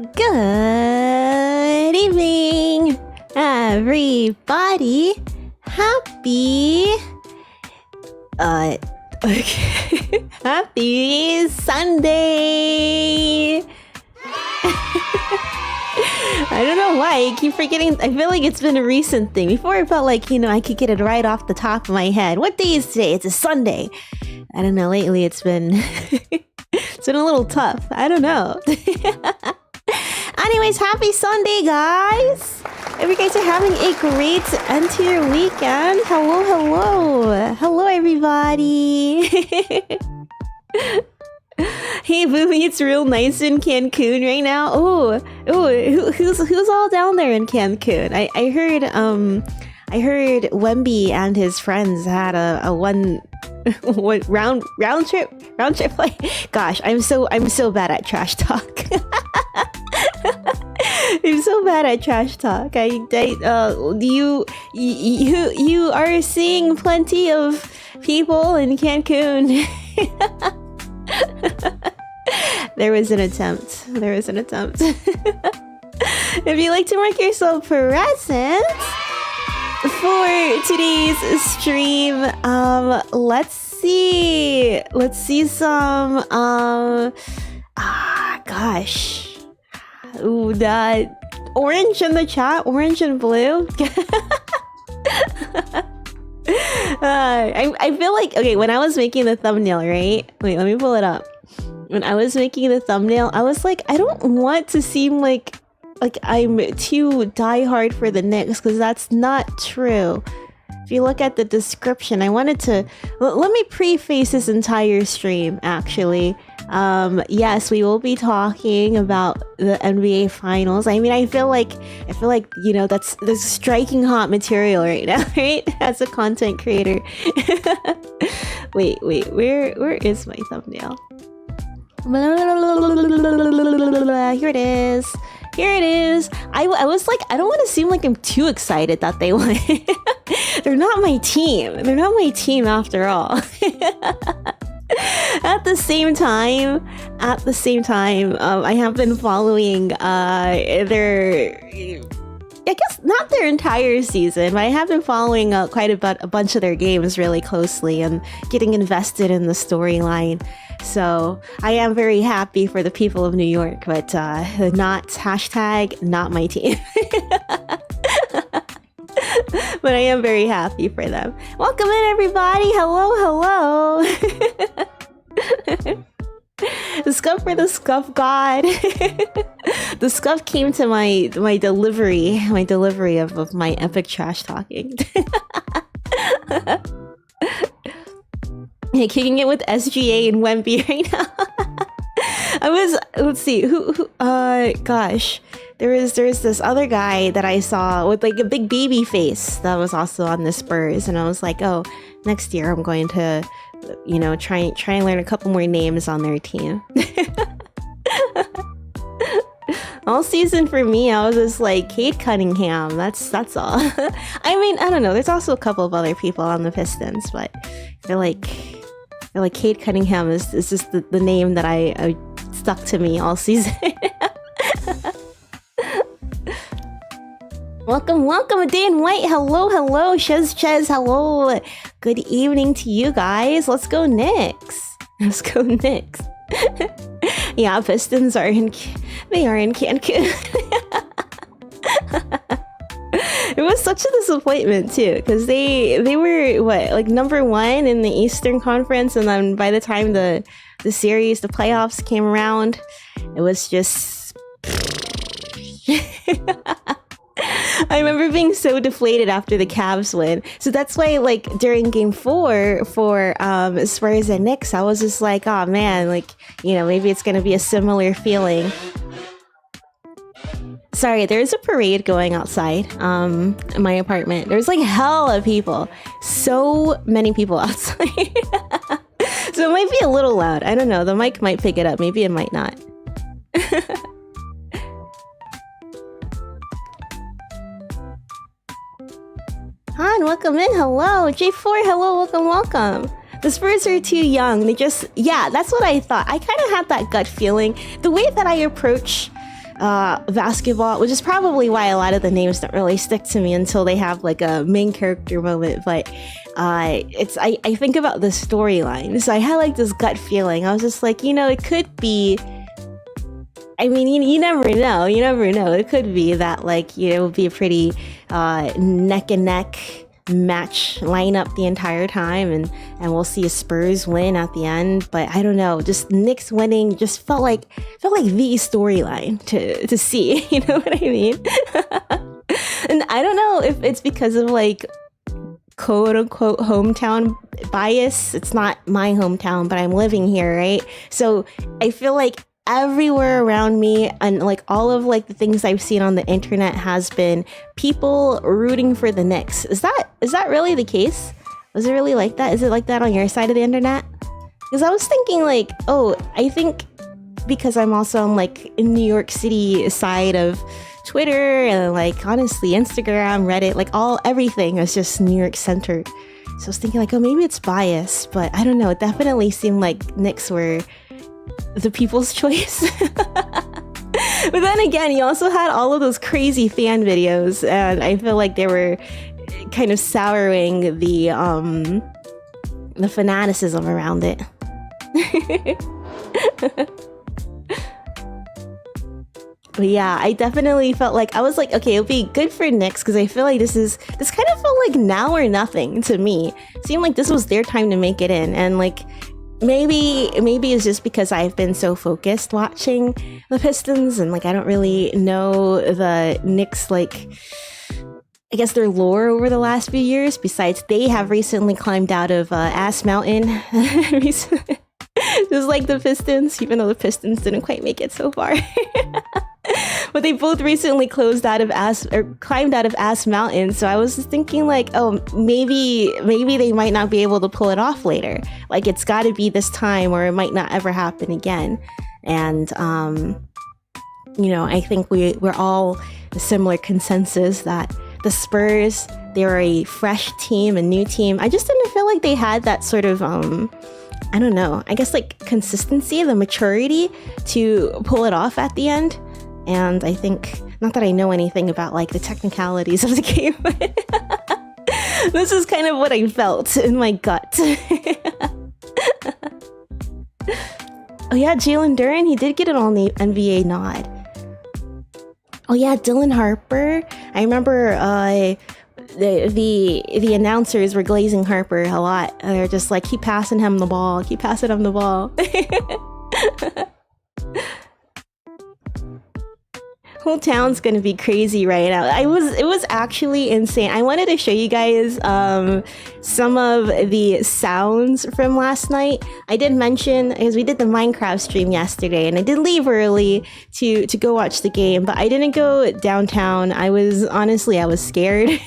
Good evening, everybody. Happy, happy Sunday. I don't know why I keep forgetting. I feel like it's been a recent thing. Before I felt like, I could get it right off the top of my head. What day is today? It's a Sunday. I don't know. Lately it's been it's been a little tough. I don't know. Anyways, happy Sunday, guys. Hope you guys are having a great end to your weekend. Hello, hello. Hello, everybody. Hey, Boomi, it's real nice in Cancun right now. Who's all down there in Cancun? I heard Wemby and his friends had a one round trip flight. Gosh, I'm so bad at trash talk. I'm so bad at trash talk. You are seeing plenty of people in Cancun. There was an attempt. If you'd like to mark yourself present for today's stream, let's see some gosh. Ooh, that orange in the chat, orange and blue. I feel like, okay, when I was making the thumbnail, right? Wait, let me pull it up. When I was making the thumbnail, I was like, I don't want to seem like I'm too diehard for the Knicks, because that's not true. If you look at the description, I wanted to... Let me preface this entire stream, actually. Yes, we will be talking about the NBA Finals. I mean, I feel like that's striking hot material right now, right? As a content creator. Wait, where is my thumbnail? Here it is. I was like, I don't want to seem like I'm too excited that they won. They're not my team. They're not my team after all. At the same time, I have been following their, I guess not their entire season, but I have been following quite a bunch of their games really closely and getting invested in the storyline. So I am very happy for the people of New York, but not my team. But I am very happy for them. Welcome in, everybody. Hello. The scuff for the scuff god. The scuff came to my delivery of my epic trash talking. Hey, kicking it with SGA and Wemby right now. Let's see, gosh. There's this other guy that I saw with like a big baby face that was also on the Spurs, and I was like, oh, next year I'm going to, try and learn a couple more names on their team. All season for me, I was just like, Cade Cunningham, that's all. I mean, I don't know, there's also a couple of other people on the Pistons, but I feel like Cade Cunningham is just the name that I stuck to me all season. Welcome, Dan White. Hello, Ches, hello. Good evening to you guys. Let's go Knicks. Yeah, Pistons are in Cancun. It was such a disappointment too, because they were number 1 in the Eastern Conference, and then by the time the playoffs came around, it was just I remember being so deflated after the Cavs win. So that's why, during Game 4 for Spurs and Knicks, I was just like, oh man, maybe it's gonna be a similar feeling. Sorry, there's a parade going outside in my apartment. There's hella people. So many people outside. So it might be a little loud. I don't know. The mic might pick it up. Maybe it might not. Han, welcome in. Hello. J4, hello. Welcome. The Spurs are too young. Yeah, that's what I thought. I kind of had that gut feeling. The way that I approach basketball, which is probably why a lot of the names don't really stick to me until they have like a main character moment. But I think about the storyline, so I had like this gut feeling. I was just like, it could be. I mean, you never know. You never know. It could be that like it would be a pretty neck and neck match lineup the entire time, and we'll see a Spurs win at the end. But I don't know, just Knicks winning just felt like the storyline to see. You know what I mean? And I don't know if it's because of like quote unquote hometown bias. It's not my hometown, but I'm living here, right? So I feel like everywhere around me and like all of like the things I've seen on the internet has been people rooting for the Knicks. Is that really the case? Was it really like that? Is it like that on your side of the internet? Because I was thinking like, oh, I think because I'm also on like in New York City side of Twitter and like honestly Instagram, Reddit, like everything is just New York centered. So I was thinking like, oh, maybe it's bias, but I don't know. It definitely seemed like Knicks were the people's choice. But then again, he also had all of those crazy fan videos, and I feel like they were kind of souring the fanaticism around it. But yeah, I definitely felt like I was like, okay, it'll be good for Knicks because I feel like this kind of felt like now or nothing to me. It seemed like this was their time to make it in, and like maybe it's just because I've been so focused watching the Pistons and like I don't really know the Knicks, like I guess their lore over the last few years. Besides, they have recently climbed out of Ass Mountain. Just like the Pistons, even though the Pistons didn't quite make it so far. But they both recently climbed out of Ass Mountain. So I was just thinking like, oh, maybe they might not be able to pull it off later. Like it's got to be this time, or it might not ever happen again. And I think we're all a similar consensus that the Spurs, they're a fresh team, a new team. I just didn't feel like they had that sort of I don't know, I guess like consistency, the maturity to pull it off at the end. And I think, not that I know anything about like the technicalities of the game, but this is kind of what I felt in my gut. Oh yeah, Jalen Duren, he did get an all-NBA nod. Oh yeah, Dylan Harper. I remember the announcers were glazing Harper a lot. They're just like, keep passing him the ball. Whole town's gonna be crazy right now. It was actually insane. I wanted to show you guys some of the sounds from last night. I did mention, because we did the Minecraft stream yesterday, and I did leave early to go watch the game, but I didn't go downtown. I was scared.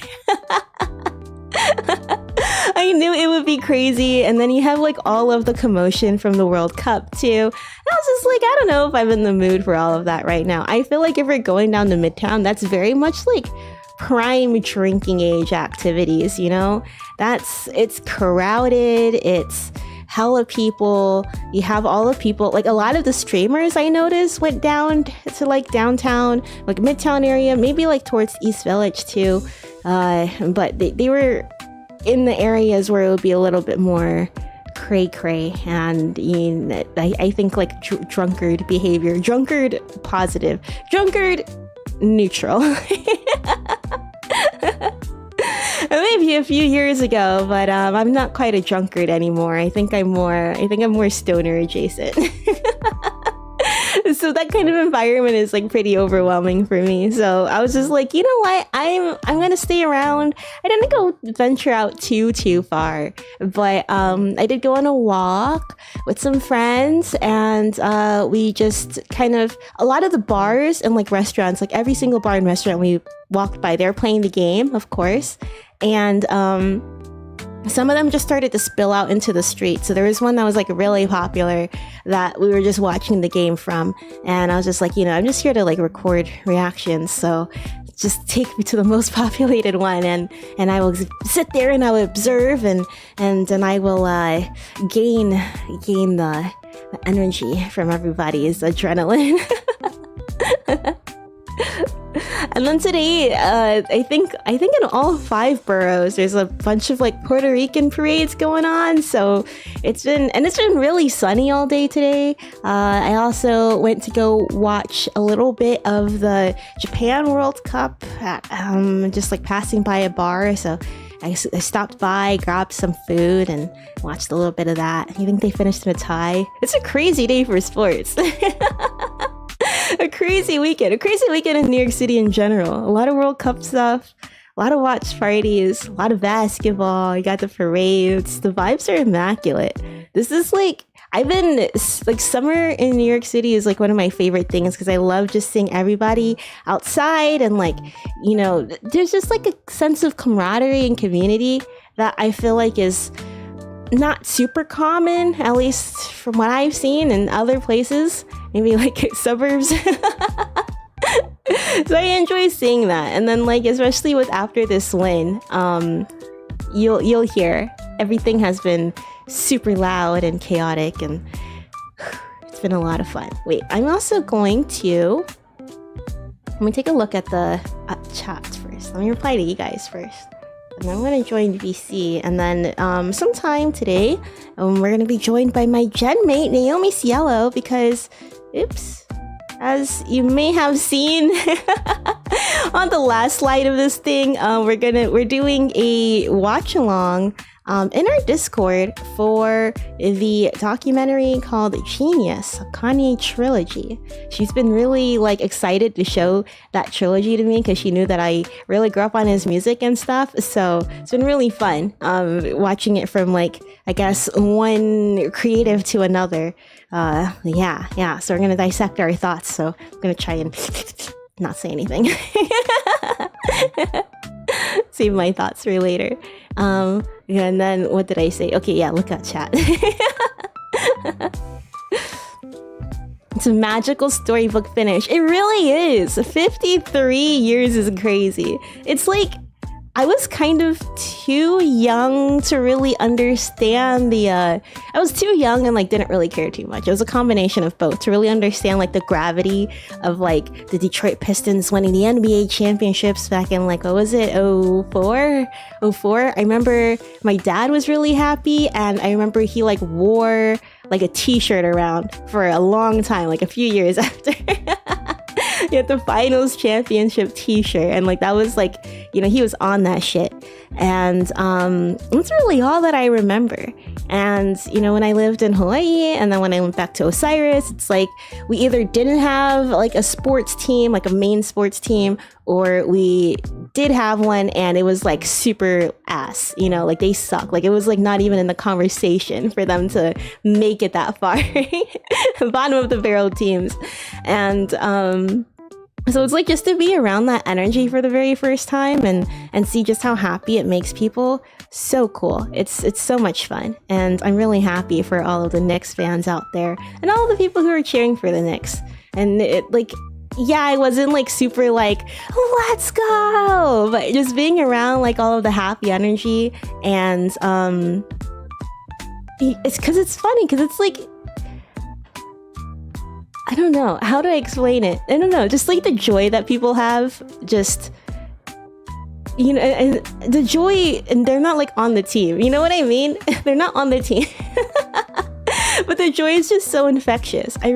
I knew it would be crazy, and then you have like all of the commotion from the World Cup too. And I was just like, I don't know if I'm in the mood for all of that right now. I feel like if we're going down to Midtown, that's very much like prime drinking age activities, you know? It's crowded, it's hella people. You have all the people, like a lot of the streamers I noticed went down to like downtown, like Midtown area, maybe like towards East Village too. But they were in the areas where it would be a little bit more cray-cray, and I think like drunkard behavior, drunkard positive, drunkard neutral. Maybe a few years ago, but I'm not quite a drunkard anymore. I think I'm more stoner adjacent. So that kind of environment is like pretty overwhelming for me. So I was just like, you know what? I'm gonna stay around. I didn't go venture out too far, but I did go on a walk with some friends, and we just kind of, a lot of the bars and like restaurants, like every single bar and restaurant we walked by, they're playing the game, of course, and some of them just started to spill out into the street. So there was one that was like really popular that we were just watching the game from. And I was just like, I'm just here to like record reactions. So just take me to the most populated one, and I will sit there and I will observe, and I will gain the energy from everybody's adrenaline. And then today, I think in all 5 boroughs, there's a bunch of like Puerto Rican parades going on. So it's been really sunny all day today. I also went to go watch a little bit of the Japan World Cup at, just like passing by a bar. So I stopped by, grabbed some food, and watched a little bit of that. I think they finished in a tie. It's a crazy day for sports. A crazy weekend in New York City in general. A lot of World Cup stuff, a lot of watch parties, a lot of basketball. You got the parades. The vibes are immaculate. This is like, I've been like, summer in New York City is like one of my favorite things because I love just seeing everybody outside and like, you know, there's just like a sense of camaraderie and community that I feel like is not super common, at least from what I've seen in other places, maybe like suburbs. So I enjoy seeing that. And then like, especially with after this win, you'll hear everything has been super loud and chaotic, and it's been a lot of fun. Wait, I'm also going to take a look at the chats first. Let me reply to you guys first. And I'm going to join VC, and then sometime today, we're going to be joined by my gen mate, Naomi Cielo, because, oops, as you may have seen on the last slide of this thing, we're doing a watch along in our Discord for the documentary called Genius, a Kanye trilogy. She's been really like excited to show that trilogy to me because she knew that I really grew up on his music and stuff. So it's been really fun watching it from like, I guess, one creative to another. Yeah. So we're gonna dissect our thoughts. So I'm gonna try and not say anything. Save my thoughts for later. And then what did I say? Okay, yeah, look at chat. It's a magical storybook finish. It really is. 53 years is crazy. It's like I was kind of too young to really understand I was too young and like didn't really care too much. It was a combination of both to really understand like the gravity of like the Detroit Pistons winning the NBA championships back in like, what was it, 04? I remember my dad was really happy, and I remember he like wore like a t-shirt around for a long time, like a few years after. He had the finals championship t-shirt, and like that was like, you know, he was on that shit. And that's really all that I remember. And you know, when I lived in Hawaii and then when I went back to Osiris, it's like we either didn't have like a sports team, like a main sports team, or we did have one and it was like super ass, you know, like they suck. Like it was like not even in the conversation for them to make it that far. Bottom of the barrel teams. And so it's like just to be around that energy for the very first time and see just how happy it makes people. So cool. It's so much fun. And I'm really happy for all of the Knicks fans out there and all the people who are cheering for the Knicks. And it like, yeah, I wasn't like super like, let's go, but just being around like all of the happy energy. And it's because it's funny, because it's like, I don't know. How do I explain it? I don't know. Just like the joy that people have, just, you know, and the joy, and they're not like on the team. You know what I mean? They're not on the team. But the joy is just so infectious. I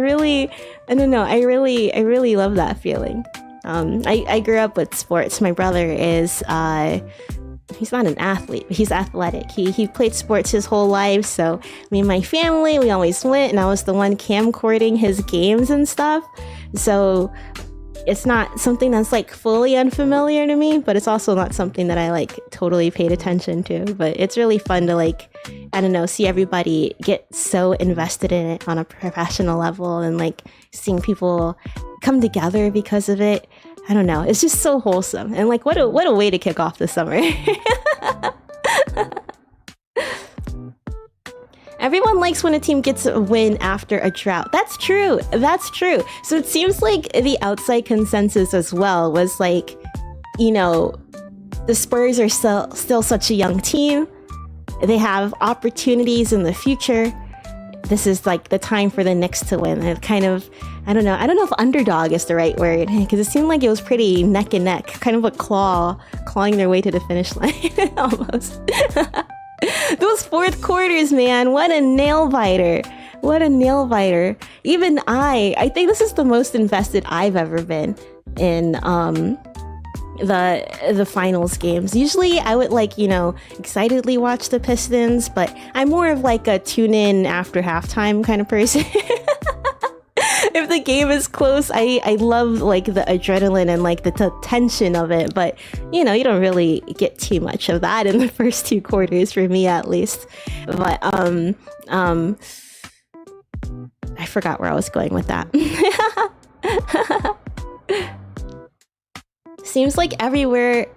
don't know. I really love that feeling. I grew up with sports. My brother is, he's not an athlete, but he's athletic. He played sports his whole life. So me and my family, we always went, and I was the one camcording his games and stuff. So it's not something that's like fully unfamiliar to me, but it's also not something that I like totally paid attention to. But it's really fun to like, I don't know, see everybody get so invested in it on a professional level, and like seeing people come together because of it. I don't know. It's just so wholesome. And like, what a way to kick off the summer. Everyone likes when a team gets a win after a drought. That's true. So it seems like the outside consensus as well was like, you know, the Spurs are still such a young team. They have opportunities in the future. this is like the time for the Knicks to win. It kind of, I don't know if underdog is the right word, because it seemed like it was pretty neck and neck, kind of a clawing their way to the finish line almost. Those fourth quarters, man, what a nail biter. What a nail biter. Even I think this is the most invested I've ever been in the finals games. Usually I would like, excitedly watch the Pistons, but I'm more of like a tune in after halftime kind of person. If the game is close, I love like the adrenaline and like the tension of it, but you don't really get too much of that in the first two quarters, for me at least. But I forgot where I was going with that. Seems like everywhere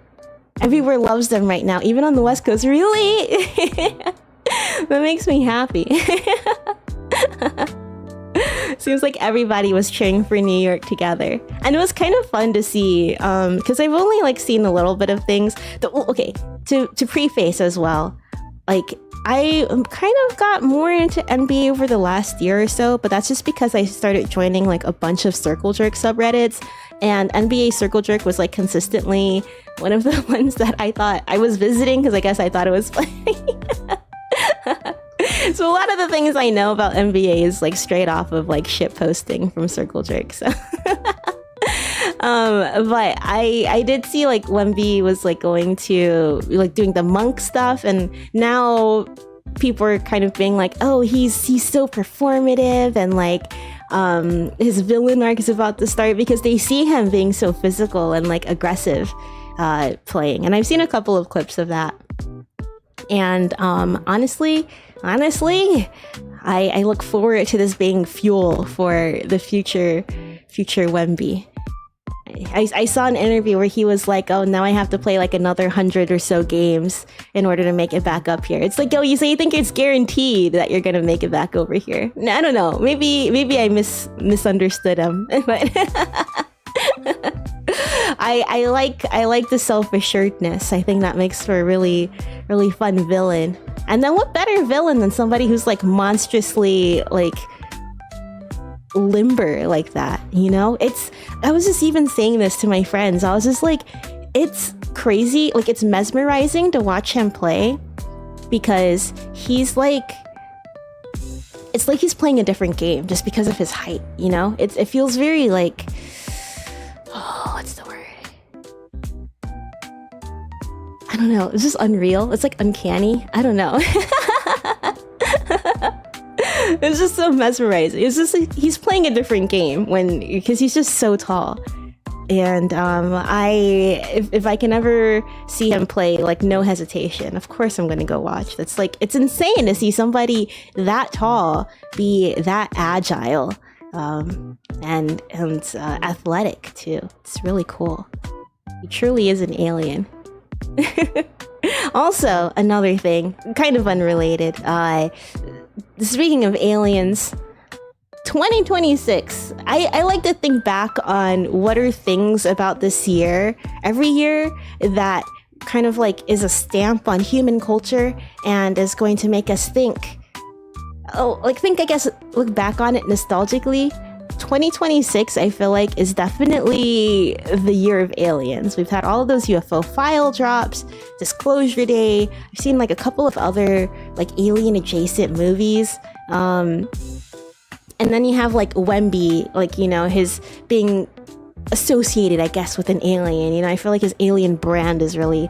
loves them right now, even on the West Coast. Really? That makes me happy. Seems like everybody was cheering for New York together, and it was kind of fun to see, because I've only like seen a little bit of things. Okay, to preface as well, like I kind of got more into NBA over the last year or so, but that's just because I started joining like a bunch of Circle Jerk subreddits, and NBA Circle Jerk was like consistently one of the ones that I thought I was visiting, because I guess I thought it was funny. So a lot of the things I know about NBA is like straight off of like shit posting from Circle Jerk. So but I did see like Wemby was like going to like doing the monk stuff, and now people are kind of being like, oh, he's so performative, and like his villain arc is about to start, because they see him being so physical and like aggressive playing. And I've seen a couple of clips of that, and honestly, I look forward to this being fuel for the future Wemby. I saw an interview where he was like, oh, now I have to play like another 100 or so games in order to make it back up here. It's like, yo, you think it's guaranteed that you're gonna make it back over here? I don't know, maybe I misunderstood him. But I like the self-assuredness. I think that makes for a really fun villain. And then what better villain than somebody who's like monstrously like limber like that, I was just even saying this to my friends. I was just like, it's crazy, like it's mesmerizing to watch him play, because he's like, it's like he's playing a different game just because of his height, it feels very like, oh, what's the word? I don't know, it's just unreal. It's like uncanny. I don't know. It's just so mesmerizing. It's just like he's playing a different game because he's just so tall. And if I can ever see him play, like no hesitation, of course I'm gonna go watch. That's like, it's insane to see somebody that tall be that agile, and athletic too. It's really cool. He truly is an alien. Also, another thing, kind of unrelated, speaking of aliens, 2026, I like to think back on what are things about this year, every year, that kind of like is a stamp on human culture and is going to make us think, I guess, look back on it nostalgically. 2026, I feel like, is definitely the year of aliens. We've had all of those UFO file drops, Disclosure Day. I've seen like a couple of other like alien adjacent movies. And then you have like Wemby, like, his being associated, I guess, with an alien. I feel like his alien brand is really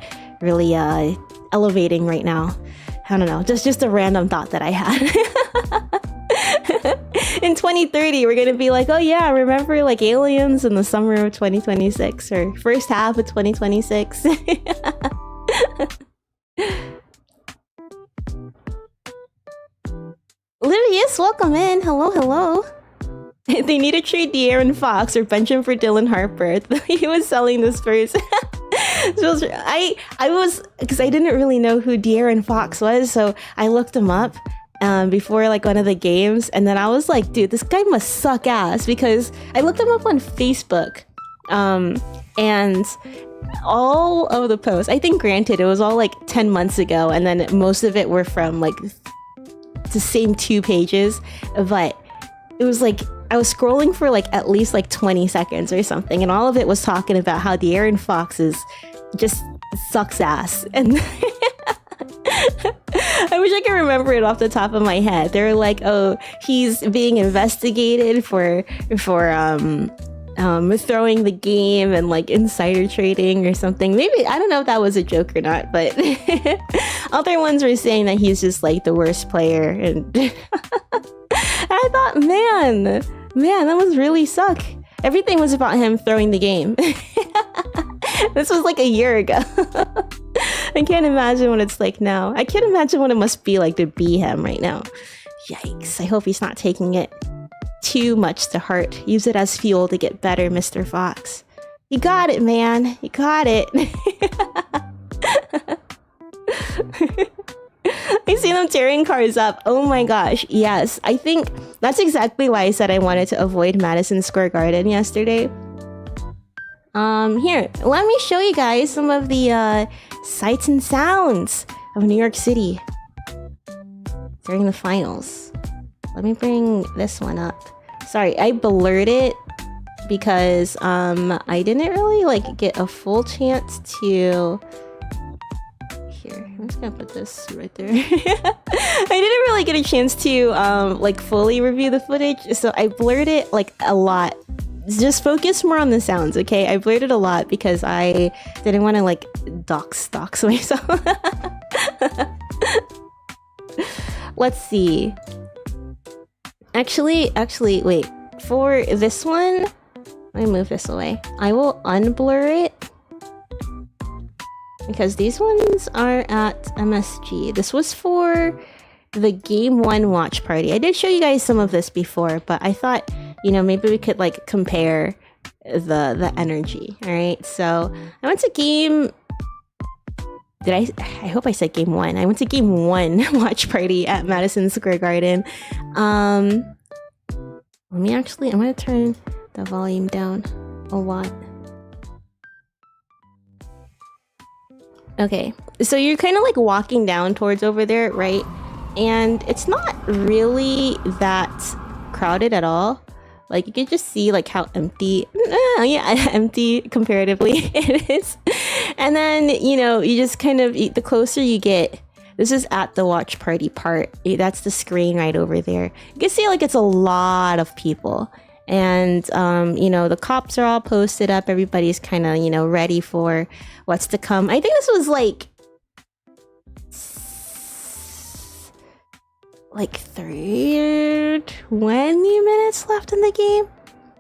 elevating right now. I don't know, just a random thought that I had. In 2030, we're gonna be like, oh yeah, remember like aliens in the summer of 2026 or first half of 2026. Livius, welcome in. Hello. They need to trade De'Aaron Fox or bench him for Dylan Harper. He was selling this first. So I was, because I didn't really know who De'Aaron Fox was, so I looked him up before like one of the games, and then I was like, dude, this guy must suck ass, because I looked him up on Facebook, and all of the posts, I think, granted, it was all like 10 months ago, and then most of it were from like the same 2 pages, but it was like I was scrolling for like at least like 20 seconds or something, and all of it was talking about how De'Aaron Fox is just sucks ass. And I wish I could remember it off the top of my head. They were like, oh, he's being investigated for throwing the game and like insider trading or something. Maybe, I don't know if that was a joke or not, but other ones were saying that he's just like the worst player. And I thought, man, that was really suck. Everything was about him throwing the game. This was like a year ago. I can't imagine what it's like now. I can't imagine what it must be like to be him right now. Yikes. I hope he's not taking it too much to heart. Use it as fuel to get better, Mr. Fox. You got it, man. You got it. I see them tearing cars up. Oh my gosh. Yes. I think that's exactly why I said I wanted to avoid Madison Square Garden yesterday. Here, let me show you guys some of the sights and sounds of New York City during the finals. Let me bring this one up. Sorry, I blurred it because I didn't really like get a full chance to. Here, I'm just gonna put this right there. I didn't really get a chance to like fully review the footage, so I blurred it like a lot. Just focus more on the sounds, okay? I blurred it a lot because I didn't want to like dox myself. Let's see. Actually, wait. For this one, let me move this away. I will unblur it because these ones are at MSG. This was for the Game 1 watch party. I did show you guys some of this before, but I thought, you know, maybe we could like compare the energy. All right, so I went to game. I hope I said Game 1. I went to Game 1 watch party at Madison Square Garden. I'm gonna turn the volume down a lot. Okay, so you're kind of like walking down towards over there, right? And it's not really that crowded at all. Like you can just see like how empty, empty comparatively it is. And then, you know, you just kind of, the closer you get, this is at the watch party part. That's the screen right over there. You can see like it's a lot of people. And, you know, the cops are all posted up. Everybody's kind of, you know, ready for what's to come. I think this was like 20 minutes left in the game.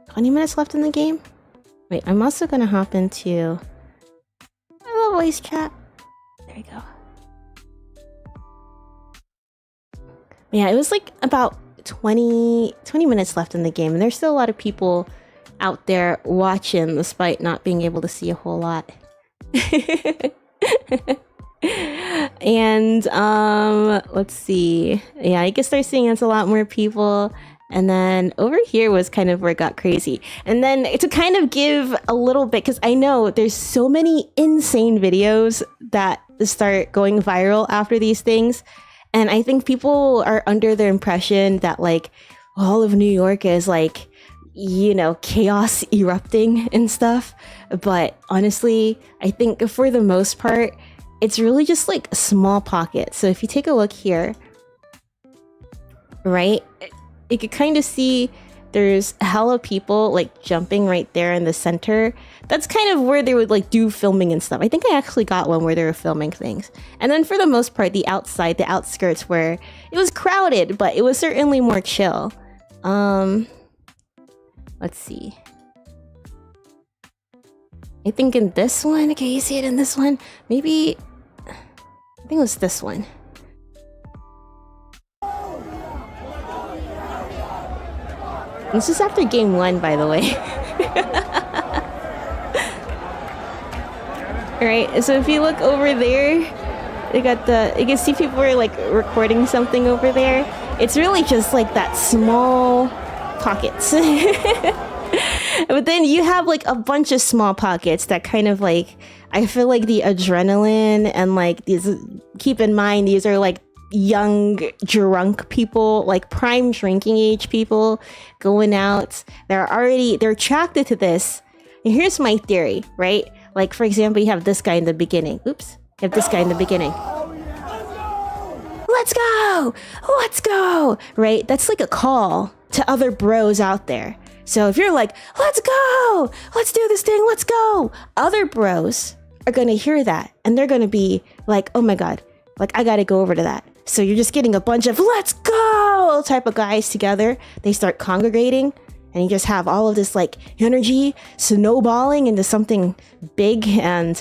20 minutes left in the game. Wait, I'm also gonna hop into a voice chat. There we go. Yeah, it was like about 20 minutes left in the game, and there's still a lot of people out there watching despite not being able to see a whole lot. And let's see. Yeah, I guess they're seeing it's a lot more people. And then over here was kind of where it got crazy. And then to kind of give a little bit, because I know there's so many insane videos that start going viral after these things. And I think people are under the impression that like all of New York is like, you know, chaos erupting and stuff. But honestly, I think for the most part, it's really just like a small pocket. So if you take a look here, right, you could kind of see there's hella people like jumping right there in the center. That's kind of where they would like do filming and stuff. I think I actually got one where they were filming things. And then for the most part, the outside, the outskirts, where it was crowded, but it was certainly more chill. Let's see. I think in this one, can you see it in this one? Maybe, I think it was this one. This is after game 1, by the way. Alright, so if you look over there, they got the, you can see people are like recording something over there. It's really just like that small pockets. But then you have like a bunch of small pockets that kind of like, I feel like the adrenaline and like these, keep in mind, these are like young drunk people, like prime drinking age people going out. They're attracted to this. And here's my theory, right? Like, for example, you have this guy in the beginning. Oops. You have this guy in the beginning. Let's go! Let's go! Right? That's like a call to other bros out there. So if you're like, let's go! Let's do this thing, let's go! Other bros are gonna hear that and they're gonna be like, oh my god, like I gotta go over to that. So you're just getting a bunch of let's go type of guys together. They start congregating and you just have all of this like energy snowballing into something big. And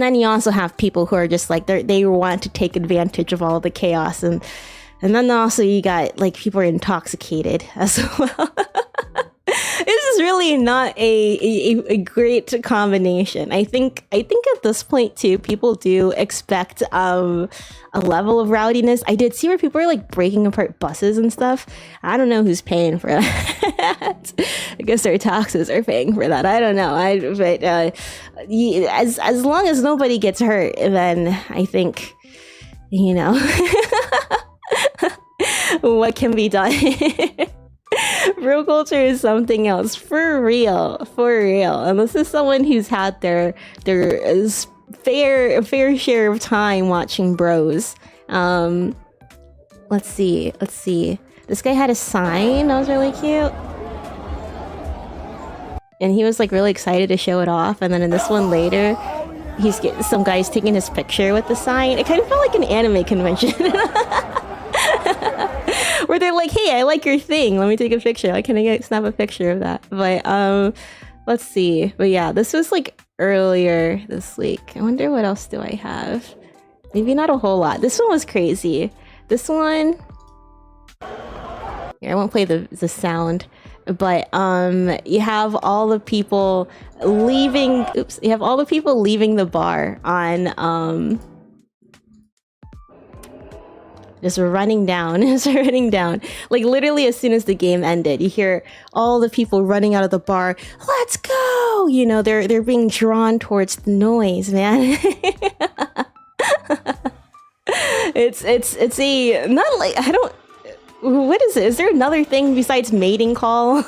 then you also have people who are just like they want to take advantage of all the chaos, and then also you got like people are intoxicated as well. This is really not a great combination. I think at this point too, people do expect a level of rowdiness. I did see where people are like breaking apart buses and stuff. I don't know who's paying for that. I guess their taxes are paying for that. I don't know. But as long as nobody gets hurt, then I think, you know, what can be done. Bro culture is something else, for real. And this is someone who's had their fair share of time watching bros. Let's see. This guy had a sign that was really cute, and he was like really excited to show it off. And then in this one later, he's getting some guys taking his picture with the sign. It kind of felt like an anime convention. Where they're like, hey, I like your thing, let me take a picture. Like, can I snap a picture of that? But let's see. But yeah, this was like earlier this week. I wonder what else do I have. Maybe not a whole lot. This one was crazy. This one here, I won't play the sound, but you have all the people leaving. You have all the people leaving the bar on just running down. Like literally as soon as the game ended, you hear all the people running out of the bar. Let's go! You know, they're being drawn towards the noise, man. It's a not like I don't. What is it? Is there another thing besides mating call?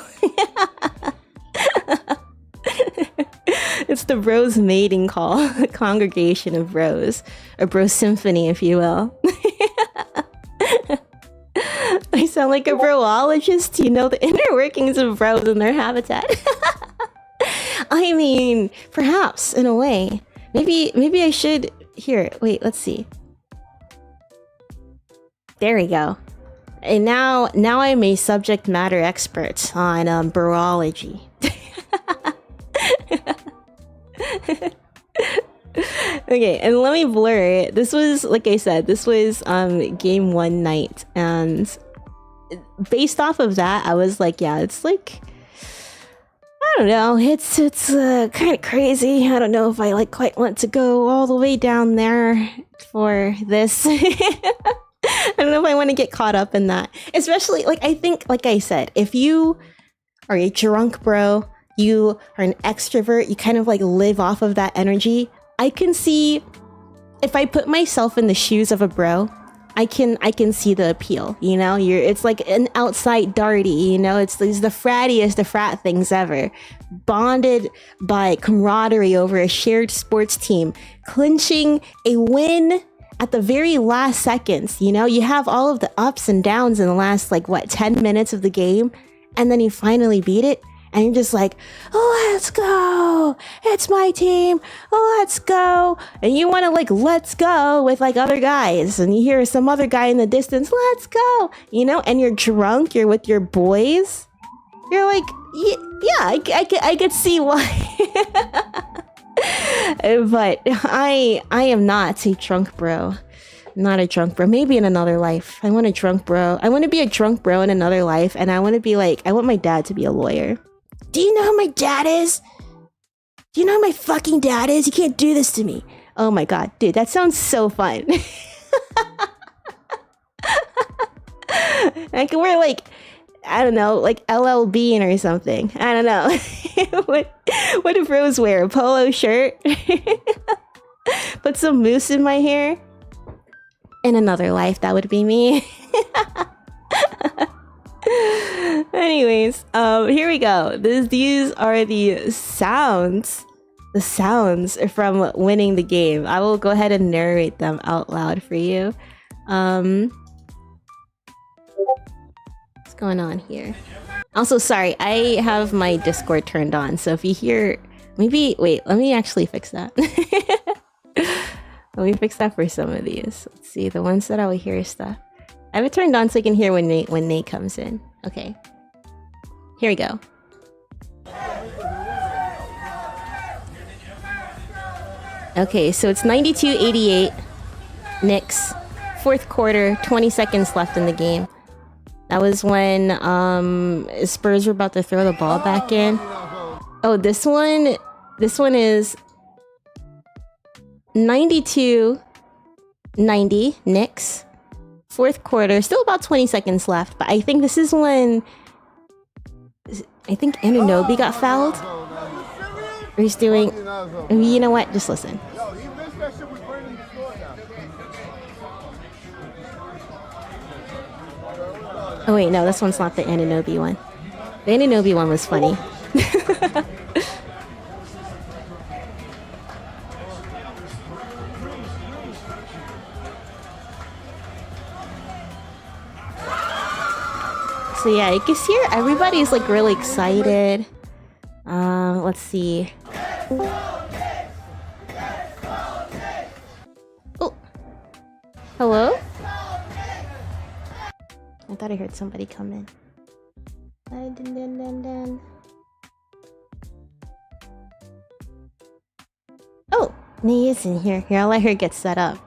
It's the bros mating call, a congregation of bros, a bro symphony, if you will. I sound like a broologist, you know, the inner workings of bros and their habitat. I mean, perhaps in a way. Maybe I should. Here, wait, let's see. There we go. And now I'm a subject matter expert on broology. Okay, and let me blur it. This was, like I said, this was game one night, and based off of that, I was like, yeah, it's like, I don't know, it's kind of crazy. I don't know if I like quite want to go all the way down there for this. I don't know if I want to get caught up in that, especially like I think, like I said, if you are a drunk bro, you are an extrovert, you kind of like live off of that energy. I can see, if I put myself in the shoes of a bro, I can see the appeal, you know? It's like an outside darty, you know? It's the frattiest of frat things ever. Bonded by camaraderie over a shared sports team, clinching a win at the very last seconds, you know? You have all of the ups and downs in the last, like, what, 10 minutes of the game? And then you finally beat it. And you're just like, oh, let's go. It's my team. Oh, let's go. And you want to like, let's go with like other guys. And you hear some other guy in the distance, let's go. You know, and you're drunk. You're with your boys. You're like, yeah, I could see why. But I am not a drunk bro. Not a drunk bro. Maybe in another life. I want a drunk bro. I want to be a drunk bro in another life. And I want to be like, I want my dad to be a lawyer. Do you know who my dad is? Do you know who my fucking dad is? You can't do this to me. Oh my god, dude, that sounds so fun. I could wear like, I don't know, like LL Bean or something. I don't know. What do bros wear? A polo shirt? Put some mousse in my hair? In another life, that would be me. Anyways, here we go. These are the sounds. The sounds from winning the game. I will go ahead and narrate them out loud for you. What's going on here? Also, sorry, I have my Discord turned on, so if you hear... Maybe... Wait, let me actually fix that. Let me fix that for some of these. Let's see, the ones that I will hear stuff. I have it turned on so I can hear when Nate comes in. Okay. Here we go. Okay, so it's 92-88. Knicks. Fourth quarter, 20 seconds left in the game. That was when Spurs were about to throw the ball back in. Oh, this one is 92-90 Knicks. Fourth quarter, still about 20 seconds left, but I think this is when I think Anunoby got fouled. Or he's doing... You know what? Just listen. Oh wait, no, this one's not the Anunoby one. The Anunoby one was funny. So yeah, you can see everybody's like really excited. Let's see. Oh, hello? I thought I heard somebody come in. Oh, Nee is in here. Here, I'll let her get set up.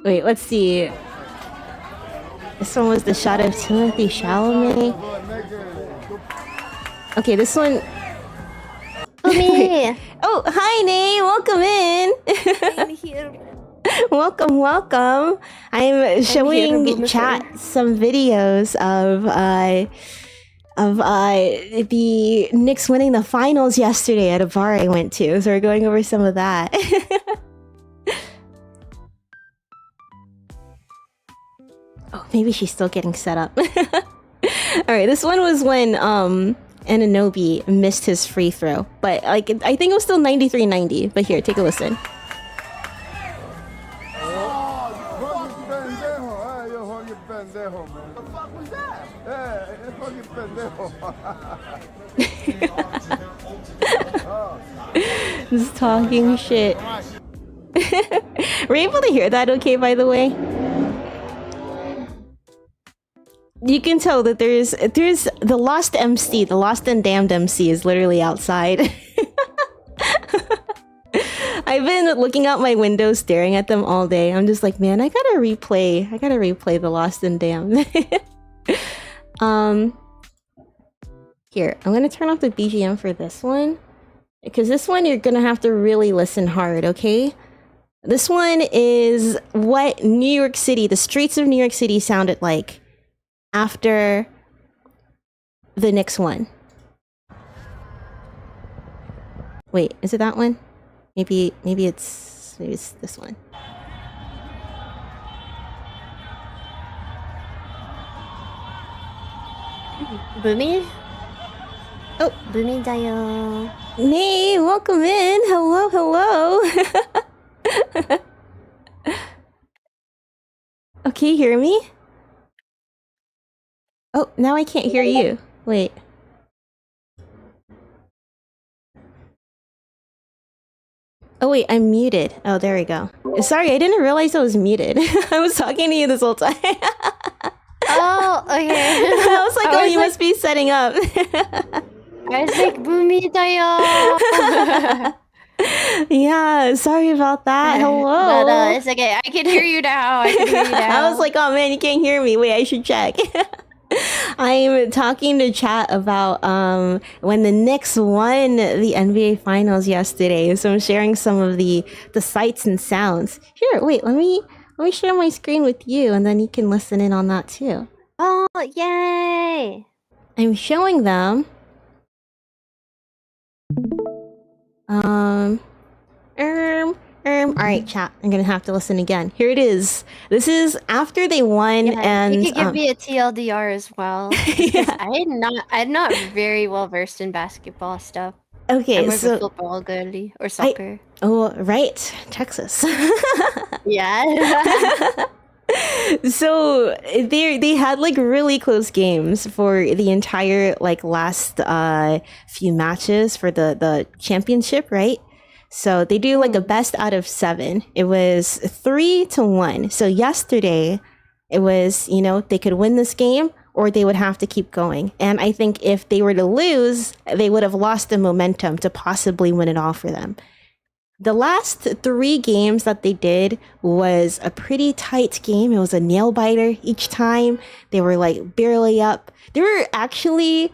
Wait, let's see. This one was the shot of Timothy Chalamet. Okay, this one... Boomi! Oh, hi, Nay! Welcome in! I'm here. Welcome. I'm showing chat some videos of the Knicks winning the finals yesterday at a bar I went to. So we're going over some of that. Oh, maybe she's still getting set up. Alright, this one was when Anunoby missed his free throw. But like I think it was still 93-90. But here, take a listen. Just talking shit. Were you able to hear that okay, by the way? You can tell that there's the lost MC, the lost and damned MC is literally outside. I've been looking out my window staring at them all day. I'm just like, man, I gotta replay the lost and damned. Here, I'm gonna turn off the BGM for this one. Because this one you're gonna have to really listen hard, okay? This one is what New York City, the streets of New York City sounded like after the Knicks won. Wait, is it that one? Maybe it's this one. Boomi? Oh, Boomi dayo. Nay, welcome in. Hello. Okay, hear me? Oh, now I can't hear you. Wait. Oh wait, I'm muted. Oh, there we go. Sorry, I didn't realize I was muted. I was talking to you this whole time. Oh, okay. I was like, you must be setting up. I was like, Boomi dayo. Yeah, sorry about that. Hello. But it's okay. I can hear you now. I was like, oh man, you can't hear me. Wait, I should check. I'm talking to chat about when the Knicks won the NBA Finals yesterday. So I'm sharing some of the sights and sounds. Here, wait, let me share my screen with you, and then you can listen in on that too. Oh, yay! I'm showing them. All right, chat. I'm gonna have to listen again. Here it is. This is after they won, Yeah, and you could give me a TLDR as well. yeah. I'm not very well versed in basketball stuff. Okay, I'm more of a so football girly or soccer. oh right, Texas. Yeah. So they had like really close games for the entire like last few matches for the championship, right? So they do like a best out of 7. It was 3-1. So yesterday it was, you know, they could win this game or they would have to keep going. And I think if they were to lose, they would have lost the momentum to possibly win it all for them. The last 3 games that they did was a pretty tight game. It was a nail biter each time. They were like barely up. They were actually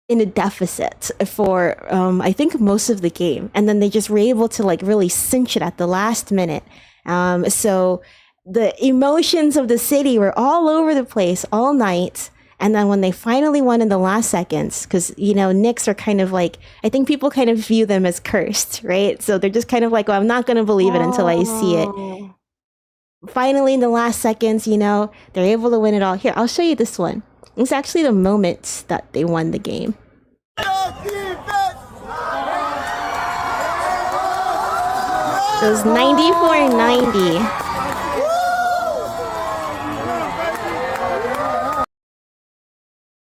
in a deficit for I think most of the game, and then they just were able to like really cinch it at the last minute. So the emotions of the city were all over the place all night. And then when they finally won in the last seconds, because, you know, Knicks are kind of like, I think people kind of view them as cursed, right? So they're just kind of like, well, I'm not going to believe it until I see it. Finally, in the last seconds, you know, they're able to win it all. Here, I'll show you this one. It's actually the moment that they won the game. It was 94-90.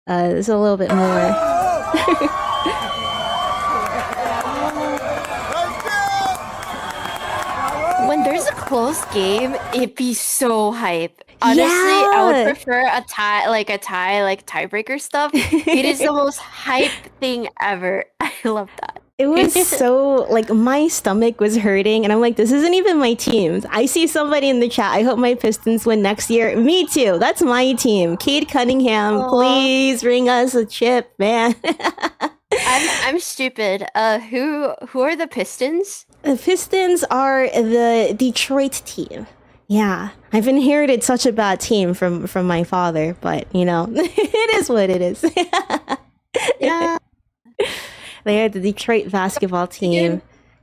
There's a little bit more. When there's a close game, it'd be so hype. Honestly, I would prefer a tie, like tiebreaker stuff. It is the most hype thing ever. I love that. It was so, like, my stomach was hurting, and I'm like, this isn't even my team. I see somebody in the chat, I hope my Pistons win next year. Me too. That's my team. Cade Cunningham, please ring us a chip, man. I'm stupid. Who are the Pistons? The Pistons are the Detroit team. Yeah, I've inherited such a bad team from my father, but, you know, it is what it is. Yeah. They are the Detroit basketball team.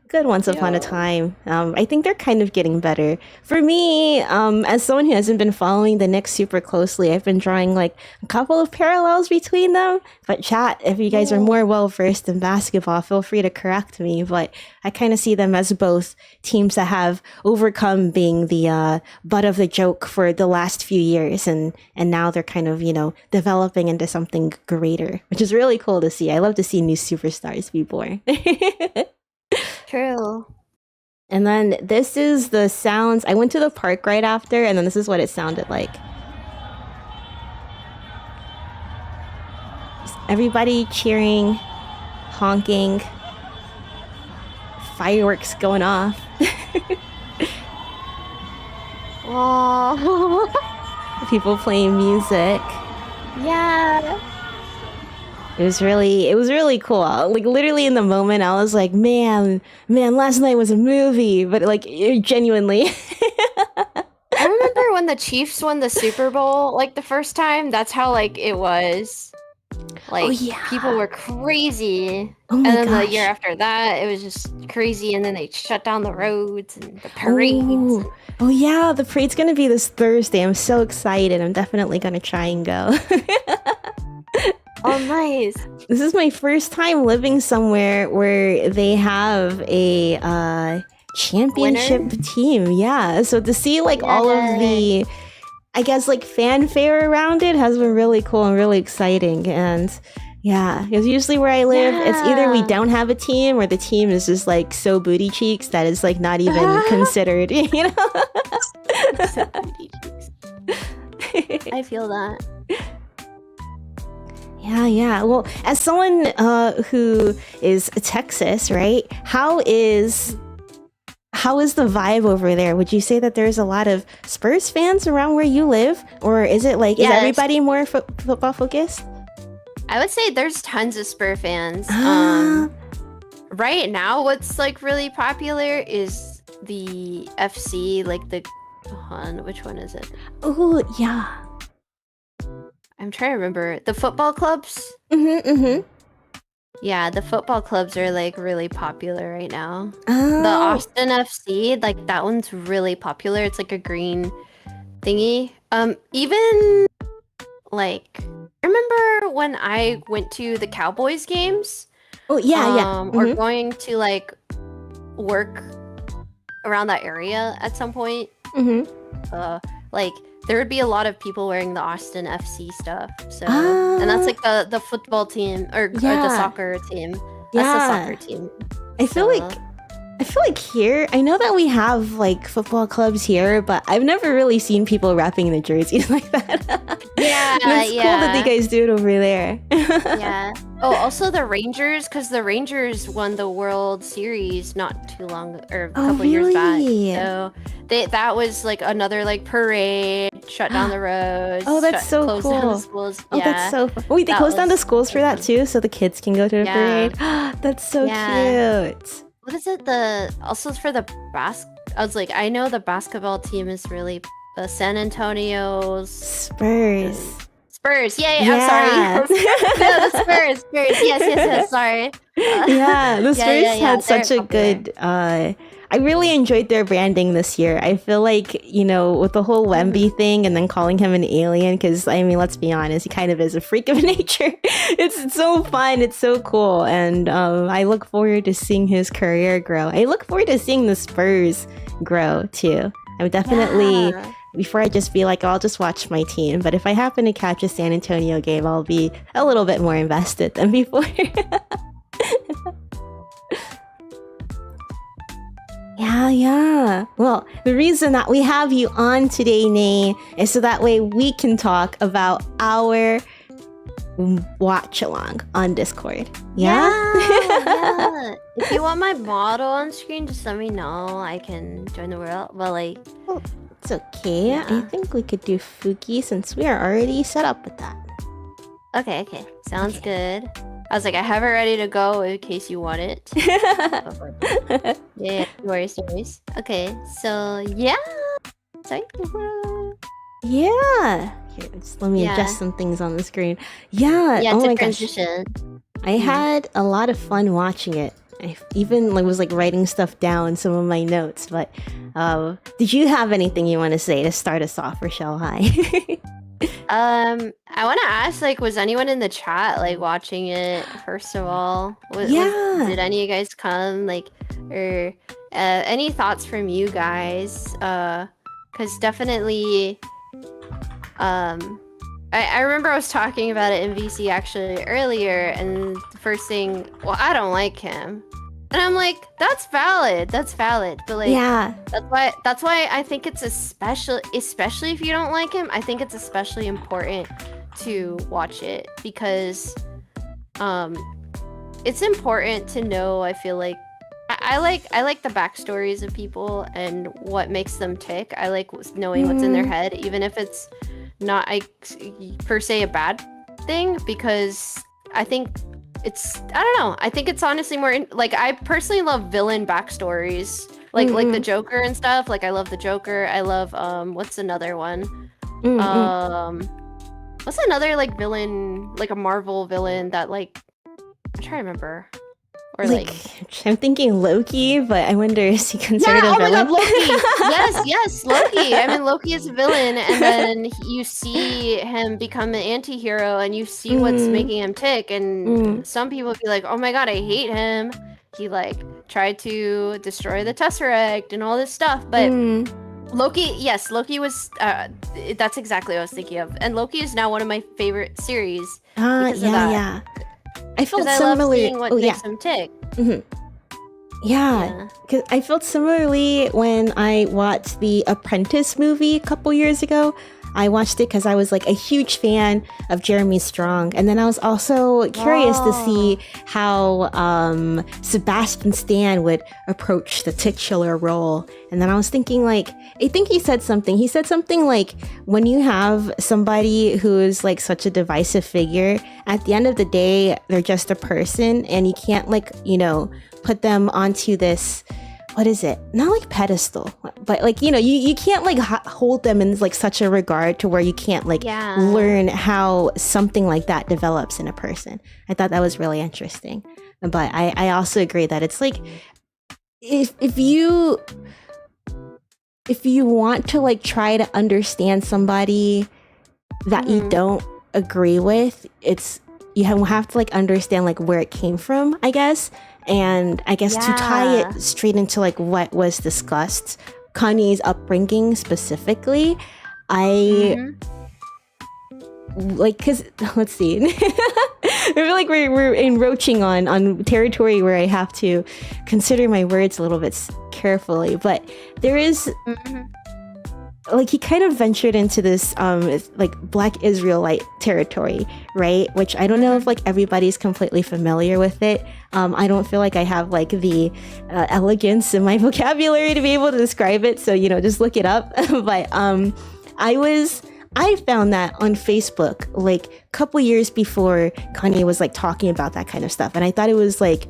Good once upon a time. I think they're kind of getting better. For me, as someone who hasn't been following the Knicks super closely, I've been drawing like a couple of parallels between them. But chat, if you guys are more well-versed in basketball, feel free to correct me. But I kind of see them as both teams that have overcome being the butt of the joke for the last few years. And now they're kind of, you know, developing into something greater, which is really cool to see. I love to see new superstars be born. True. And then this is the sounds. I went to the park right after, and then this is what it sounded like. Just everybody cheering, honking, fireworks going off. Wow. People playing music. Yeah. It was really cool. Like literally in the moment, I was like, man, last night was a movie. But like genuinely. I remember when the Chiefs won the Super Bowl, like the first time. That's how like it was. Like people were crazy. And then the year after that, it was just crazy. And then they shut down the roads and the parades. Oh yeah, the parade's gonna be this Thursday. I'm so excited. I'm definitely gonna try and go. Oh, nice. This is my first time living somewhere where they have a championship team. Yeah. So to see like all of the, I guess, like fanfare around it has been really cool and really exciting. And yeah, because usually where I live, it's either we don't have a team or the team is just like so booty cheeks that it's like not even considered, you know? So booty cheeks. I feel that. Yeah. Well, as someone who is Texas, right? How is the vibe over there? Would you say that there's a lot of Spurs fans around where you live, or is it like is everybody more football focused? I would say there's tons of Spur fans. Right now, what's like really popular is the FC, like the which one is it? Oh yeah. I'm trying to remember the football clubs. Yeah, the football clubs are like really popular right now. The Austin FC, like that one's really popular. It's like a green thingy. Even like, remember when I went to the Cowboys games? Oh yeah. Or going to like work around that area at some point. Like there would be a lot of people wearing the Austin FC stuff. So and that's like the football team or the soccer team. That's the soccer team. I feel like here, I know that we have like football clubs here, but I've never really seen people wrapping the jerseys like that. It's cool that you guys do it over there. Yeah. Oh, also the Rangers, because the Rangers won the World Series not too long or a couple years back. So that was like another like parade, shut down the roads. Oh, that's so closed cool. down the schools. Oh, that's so fun. Wait, they closed down the schools for that too, so the kids can go to the parade. That's so cute. What is it? Also for the I was like, I know the basketball team is really San Antonio's Spurs. Spurs. I'm sorry. No, the Spurs. Yes. Sorry. The Spurs had such a good. I really enjoyed their branding this year. I feel like, you know, with the whole Wemby thing and then calling him an alien, because, I mean, let's be honest, he kind of is a freak of nature. It's so fun. It's so cool. And I look forward to seeing his career grow. I look forward to seeing the Spurs grow, too. I'm definitely, before I just be like, oh, I'll just watch my team. But if I happen to catch a San Antonio game, I'll be a little bit more invested than before. Yeah. Well, the reason that we have you on today, Nay, is so that way we can talk about our watch along on Discord. Yeah. If you want my model on screen, just let me know. I can join the world. But like, it's okay. I think we could do Fuki since we are already set up with that. Okay. Sounds good. I was like, I have it ready to go in case you want it. No worries. Okay, so yeah. Sorry. Yeah. Here, just let me adjust some things on the screen. Yeah. Yeah, to transition. I had a lot of fun watching it. I even was like writing stuff down in some of my notes. But did you have anything you want to say to start us off, Rochelle? Hi. I want to ask, like, was anyone in the chat like watching it? First of all, did any of you guys come, like, or any thoughts from you guys? Because definitely, I remember I was talking about it in VC actually earlier, and the first thing, well, I don't like him. And I'm like, that's valid. But like, that's why I think it's especially if you don't like him, I think it's especially important to watch it because it's important to know. I feel like I like the backstories of people and what makes them tick. I like knowing what's in their head, even if it's not per se a bad thing, because I think I don't know. I think it's honestly more like, I personally love villain backstories, like the Joker and stuff. Like, I love the Joker. I love what's another one? What's another like villain, like a Marvel villain that like, I'm trying to remember. Or like I'm thinking Loki, but I wonder, is he considered a villain? Oh my God, Loki! Yes, Loki. I mean, Loki is a villain, and then you see him become an anti-hero, and you see what's making him tick, and some people be like, oh my God, I hate him. He like tried to destroy the Tesseract and all this stuff, but Loki was that's exactly what I was thinking of, and Loki is now one of my favorite series because of that. I felt I similarly. love seeing what makes him tick. Yeah, because I felt similarly when I watched the Apprentice movie a couple years ago. I watched it because I was like a huge fan of Jeremy Strong, and then I was also curious to see how Sebastian Stan would approach the titular role. And then I was thinking, like, I think he said something like, when you have somebody who is like such a divisive figure, at the end of the day, they're just a person, and you can't, like, you know, put them onto this what is it? Not like pedestal, but like, you know, you can't like hold them in like such a regard to where you can't like learn how something like that develops in a person. I thought that was really interesting. But I also agree that it's like, if you want to like try to understand somebody that you don't agree with, you have to like understand like where it came from, I guess. And I guess to tie it straight into like what was discussed, Kanye's upbringing specifically, I like, because let's see, I feel like we're encroaching on territory where I have to consider my words a little bit carefully, but there is like, he kind of ventured into this like Black Israelite territory, right? Which I don't know if like everybody's completely familiar with it. I don't feel like I have like the elegance in my vocabulary to be able to describe it, so, you know, just look it up. But I found that on Facebook like a couple years before Kanye was like talking about that kind of stuff, and I thought it was like,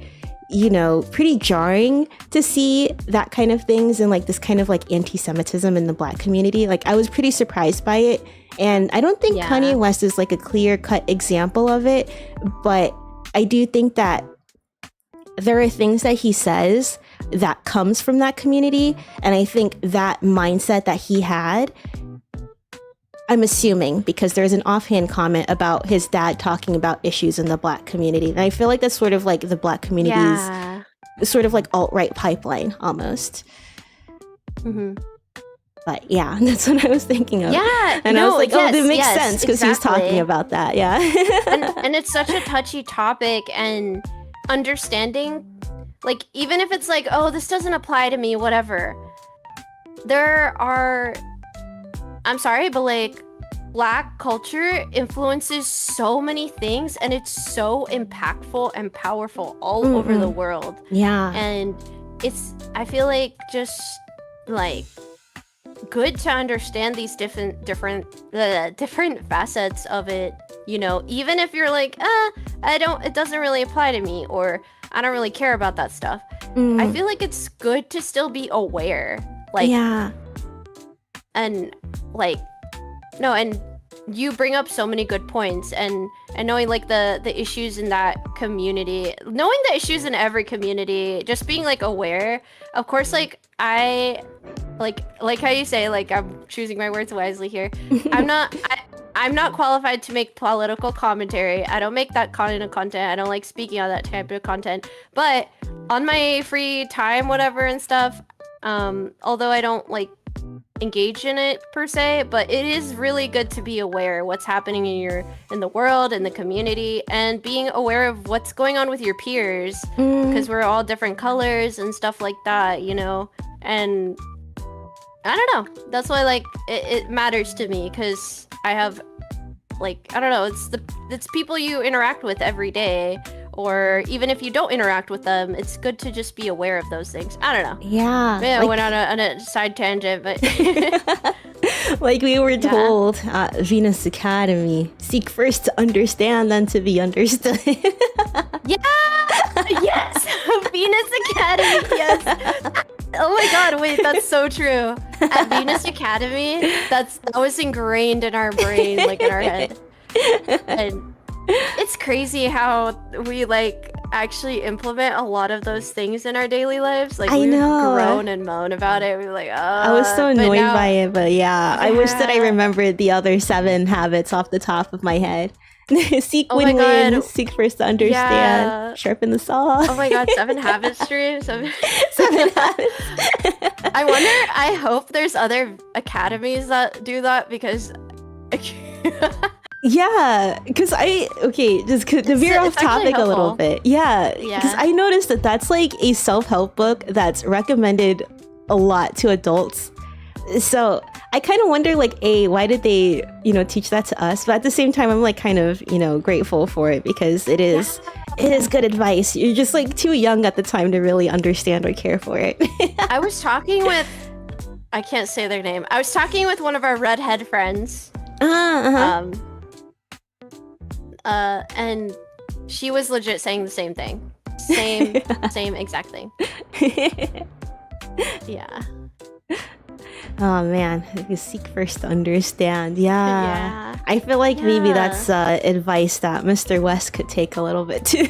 you know, pretty jarring to see that kind of things and like this kind of like anti-Semitism in the Black community. Like, I was pretty surprised by it, and I don't think Kanye West is like a clear-cut example of it, but I do think that there are things that he says that comes from that community, and I think that mindset that he had, I'm assuming, because there's an offhand comment about his dad talking about issues in the Black community. And I feel like that's sort of like the Black community's sort of like alt-right pipeline almost. But yeah, that's what I was thinking of. Yeah. And I was like, oh, that makes sense because he's talking about that. Yeah. and it's such a touchy topic, and understanding, like, even if it's like, oh, this doesn't apply to me, whatever. There are... I'm sorry, but like, Black culture influences so many things, and it's so impactful and powerful all over the world. Yeah. And I feel like just like good to understand these different facets of it, you know, even if you're like, it doesn't really apply to me, or I don't really care about that stuff. I feel like it's good to still be aware. Like, and like, no, and you bring up so many good points, and knowing like the issues in that community, knowing the issues in every community, just being like aware. Of course, like I like how you say, like, I'm choosing my words wisely here. I'm not qualified to make political commentary. I don't make that kind of content. I don't like speaking on that type of content. But on my free time, whatever and stuff, although I don't like engage in it per se, but it is really good to be aware what's happening in the world, in the community, and being aware of what's going on with your peers, because we're all different colors and stuff like that, you know. And I don't know, that's why like it matters to me, because I have like, I don't know, it's people you interact with every day, or even if you don't interact with them, it's good to just be aware of those things. I don't know. Yeah. Maybe I went on a side tangent, but... like we were told at Venus Academy, seek first to understand, then to be understood. Yeah! Yes! Venus Academy, yes! Oh my god, wait, that's so true. At Venus Academy, that was ingrained in our brain, like in our head. And it's crazy how we like actually implement a lot of those things in our daily lives. Like, we've grown and moan about it. We're like, oh. I was so annoyed by it, but yeah, I wish that I remembered the other 7 habits off the top of my head. Seek win-win, seek first to understand, sharpen the saw. Oh my god, 7 habits stream. 7 habits. I hope there's other academies that do that, because yeah, because just to veer off topic a little bit. Yeah, because I noticed that that's like a self-help book that's recommended a lot to adults. So I kind of wonder, like, why did they, teach that to us? But at the same time, I'm like kind of, grateful for it, because it is good advice. You're just like too young at the time to really understand or care for it. I was talking with, I can't say their name. I was talking with one of our redhead friends. And she was legit saying the same thing. Same exact thing. Yeah. Oh man, you seek first to understand. Yeah. I feel like maybe that's advice that Mr. West could take a little bit too.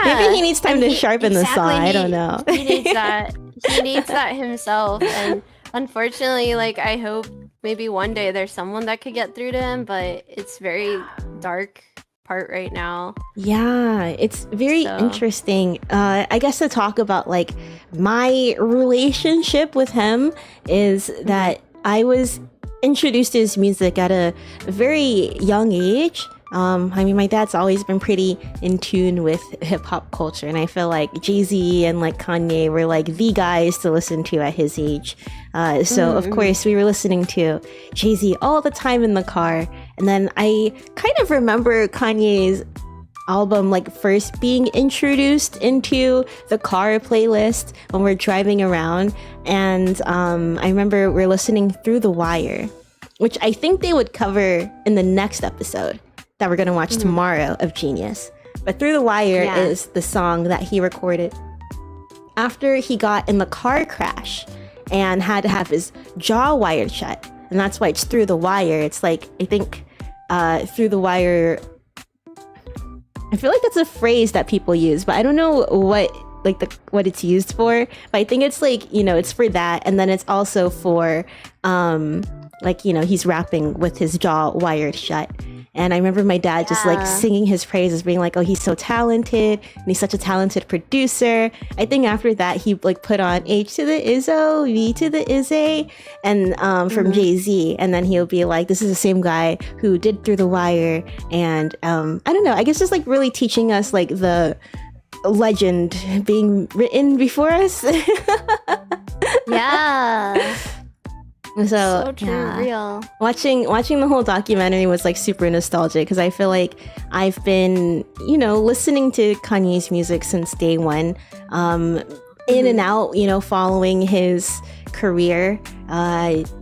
Maybe he needs time to sharpen the saw. I don't know. He needs that. He needs that himself. And unfortunately, like, I hope maybe one day there's someone that could get through to him, but it's very dark part right now. Yeah, it's very interesting. I guess to talk about like my relationship with him is that I was introduced to his music at a very young age. I mean, my dad's always been pretty in tune with hip hop culture, and I feel like Jay-Z and like Kanye were like the guys to listen to at his age. So of course we were listening to Jay-Z all the time in the car, and then I kind of remember Kanye's album like first being introduced into the car playlist when we're driving around, and I remember we're listening Through the Wire, which I think they would cover in the next episode that we're gonna watch tomorrow of Genius. But Through the Wire is the song that he recorded after he got in the car crash and had to have his jaw wired shut, and that's why it's Through the Wire. It's like, I think Through the Wire, I feel like that's a phrase that people use, but I don't know what it's used for. But I think it's like, you know, it's for that, and then it's also for like, you know, he's rapping with his jaw wired shut. And I remember my dad just like singing his praises, being like, oh, he's so talented and he's such a talented producer. I think after that, he like put on H to the Izzo, V to the Izzy, and from Jay-Z. And then he'll be like, this is the same guy who did Through the Wire. And I don't know, I guess just like really teaching us like the legend being written before us. Yeah. So true, real. Watching the whole documentary was like super nostalgic, because I feel like I've been, you know, listening to Kanye's music since day one, in and out, you know, following his career.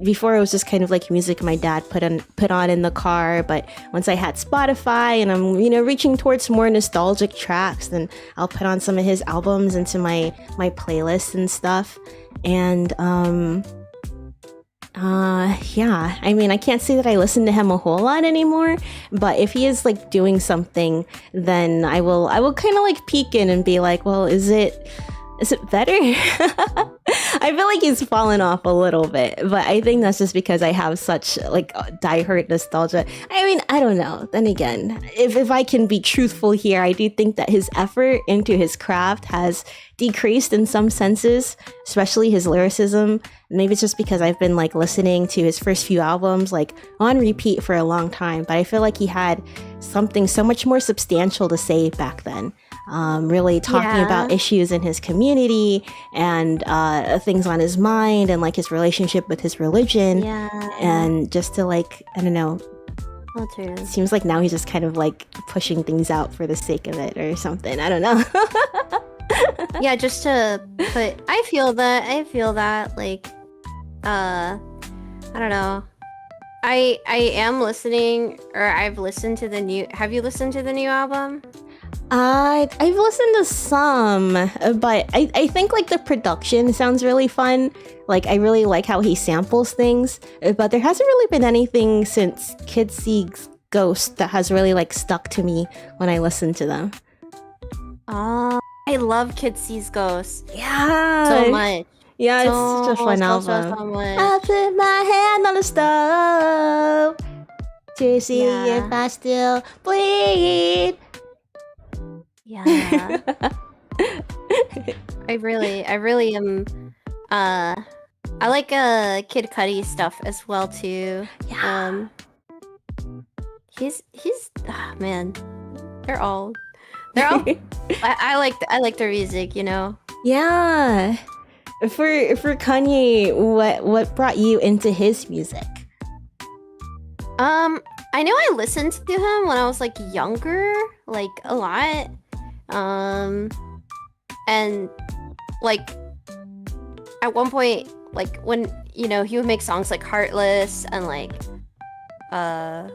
Before it was just kind of like music my dad put on in the car, but once I had Spotify and I'm, you know, reaching towards more nostalgic tracks, then I'll put on some of his albums into my playlist and stuff. And yeah, I mean, I can't say that I listen to him a whole lot anymore, but if he is like doing something, then I will kind of like peek in and be like, well, is it better? I feel like he's fallen off a little bit, but I think that's just because I have such like diehard nostalgia. I mean, I don't know. Then again, if I can be truthful here, I do think that his effort into his craft has decreased in some senses, especially his lyricism. Maybe it's just because I've been like listening to his first few albums like on repeat for a long time, but I feel like he had something so much more substantial to say back then. Really talking about issues in his community and things on his mind, and like his relationship with his religion, and just to like, I don't know, it seems like now he's just kind of like pushing things out for the sake of it or something. I don't know. Yeah, just to put, I feel that like I don't know, I am listening, or I've listened to the new, have you listened to the new album? I've listened to some, but I think like the production sounds really fun. Like I really like how he samples things, but there hasn't really been anything since Kid C's Ghost that has really like stuck to me when I listen to them. Oh, I love Kid C's Ghost. Yeah, so much. Yeah, it's such a fun album. So much. I put my hand on the stove to see if I still bleed. Yeah. I really am. I like Kid Cudi stuff as well too. Yeah. He's man, they're all I like their music, you know. Yeah. For Kanye, what brought you into his music? I know I listened to him when I was like younger, like a lot. And like at one point, like when, you know, he would make songs like Heartless and like I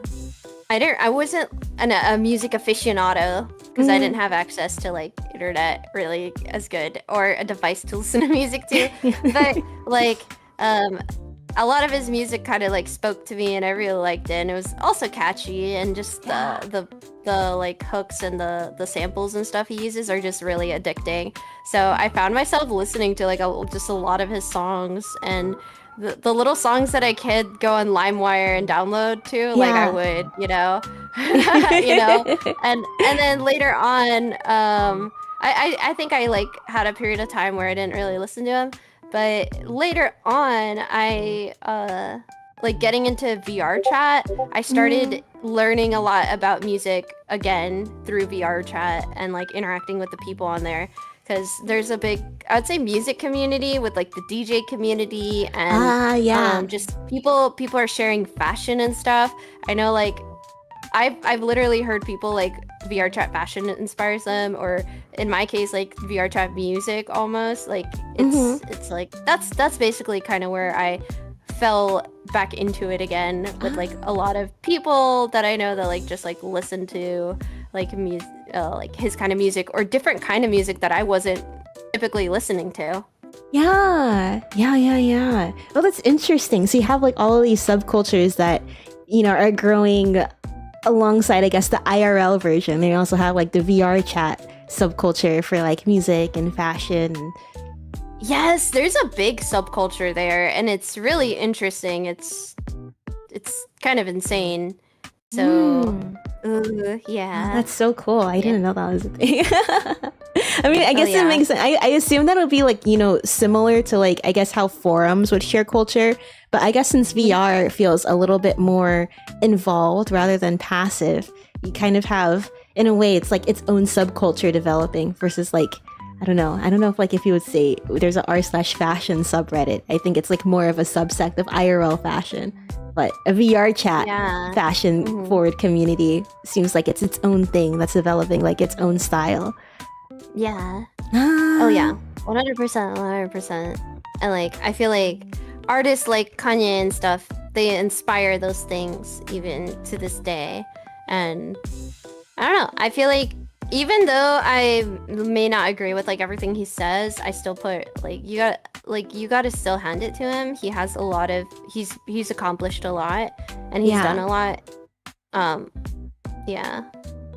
wasn't a music aficionado because I didn't have access to like internet really as good or a device to listen to music to. But like a lot of his music kind of like spoke to me, and I really liked it. And it was also catchy, and just the like hooks and the samples and stuff he uses are just really addicting. So I found myself listening to like just a lot of his songs, and the little songs that I could go on LimeWire and download to, like I would, you know, and then later on, I think I like had a period of time where I didn't really listen to him. But later on, I like getting into VR chat. I started learning a lot about music again through VR chat and like interacting with the people on there, because there's a big, I would say, music community with like the DJ community and just people are sharing fashion and stuff. I know like I've literally heard people like VR chat fashion inspires them, or in my case like VR chat music almost. Like it's like that's basically kind of where I fell back into it again, with like a lot of people that I know that like just like listen to like music, like his kind of music or different kind of music that I wasn't typically listening to. Yeah. Well, that's interesting. So you have like all of these subcultures that, you know, are growing alongside, I guess, the IRL version. They also have like the VR chat subculture for like music and fashion. Yes, there's a big subculture there, and it's really interesting. It's kind of insane. So yeah, that's so cool. I didn't know that was a thing. I mean, I guess it makes sense. I assume that would be like, you know, similar to like, I guess, how forums would share culture. But I guess since VR feels a little bit more involved rather than passive, you kind of have, in a way, it's like its own subculture developing versus like, I don't know if like if you would say there's a r/fashion subreddit. I think it's like more of a subsect of IRL fashion. But a VR chat fashion forward community seems like it's its own thing that's developing like its own style. Yeah. Oh yeah. 100%. And like I feel like artists like Kanye and stuff, they inspire those things even to this day. And I don't know, I feel like even though I may not agree with like everything he says, I still put like you got to still hand it to him. He has a lot of he's accomplished a lot, and he's done a lot.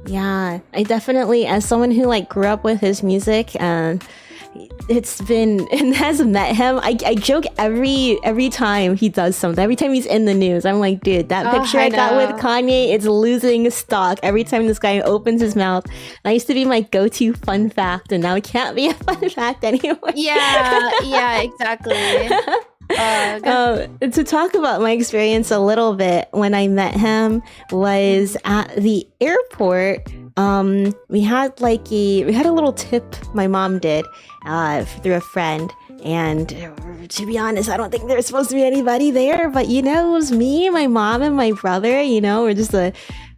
Yeah, I definitely, as someone who like grew up with his music and it's been and has met him, I joke every time he does something, every time he's in the news, I'm like, dude, that picture I got with Kanye, it's losing stock every time this guy opens his mouth. That used to be my go-to fun fact, and now it can't be a fun fact anymore. Yeah, exactly. To talk about my experience a little bit, when I met him was at the airport. We had a little tip my mom did through a friend, and to be honest, I don't think there's supposed to be anybody there, but you know, it was me, my mom, and my brother. You know, we're just I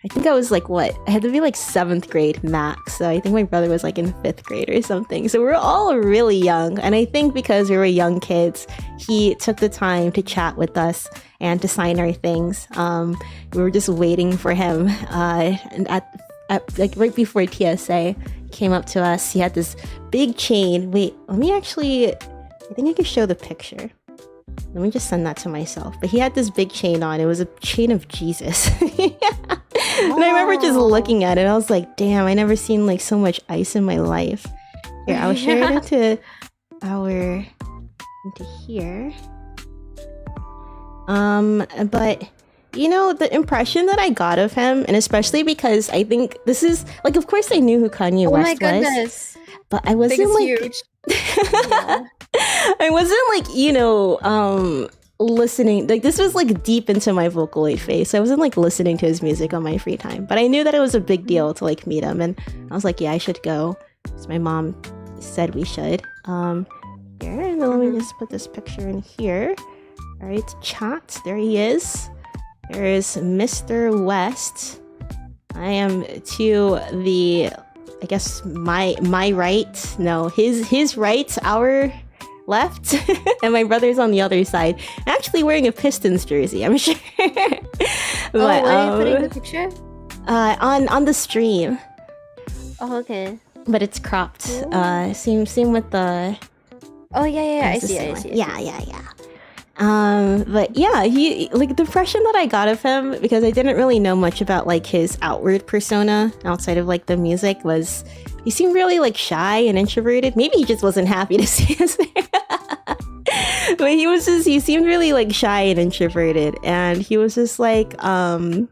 think I was like, I had to be like 7th grade max. So I think my brother was like in 5th grade or something. So we're all really young. And I think because we were young kids, he took the time to chat with us and to sign our things. We were just waiting for him. And at like right before TSA, he came up to us. He had this big chain. Wait, I think I can show the picture. Let me just send that to myself. But he had this big chain on. It was a chain of Jesus. And I remember just looking at it. I was like, damn, I never seen like so much ice in my life. Here, I'll share it into here. But you know, the impression that I got of him, and especially because I think this is like, of course I knew who Kanye West was, but I wasn't like huge. I wasn't like, you know, listening, like this was like deep into my Vocaloid phase, so I wasn't like listening to his music on my free time, but I knew that it was a big deal to like meet him, and I was like, yeah, I should go, because my mom said we should. Here, and let me just put this picture in here. All right, chat, there he is. There is Mr. West. I am to the, I guess my right, no, his right, our left, and my brother's on the other side, actually wearing a Pistons jersey, I'm sure. But, where are you putting the picture? On the stream. Oh, okay. But it's cropped. Same with the... Oh, yeah, I see. Yeah. But yeah, he, like, the impression that I got of him, because I didn't really know much about, like, his outward persona outside of, like, the music, was he seemed really, like, shy and introverted. Maybe he just wasn't happy to see us there. But he seemed really, like, shy and introverted, and he was just like, I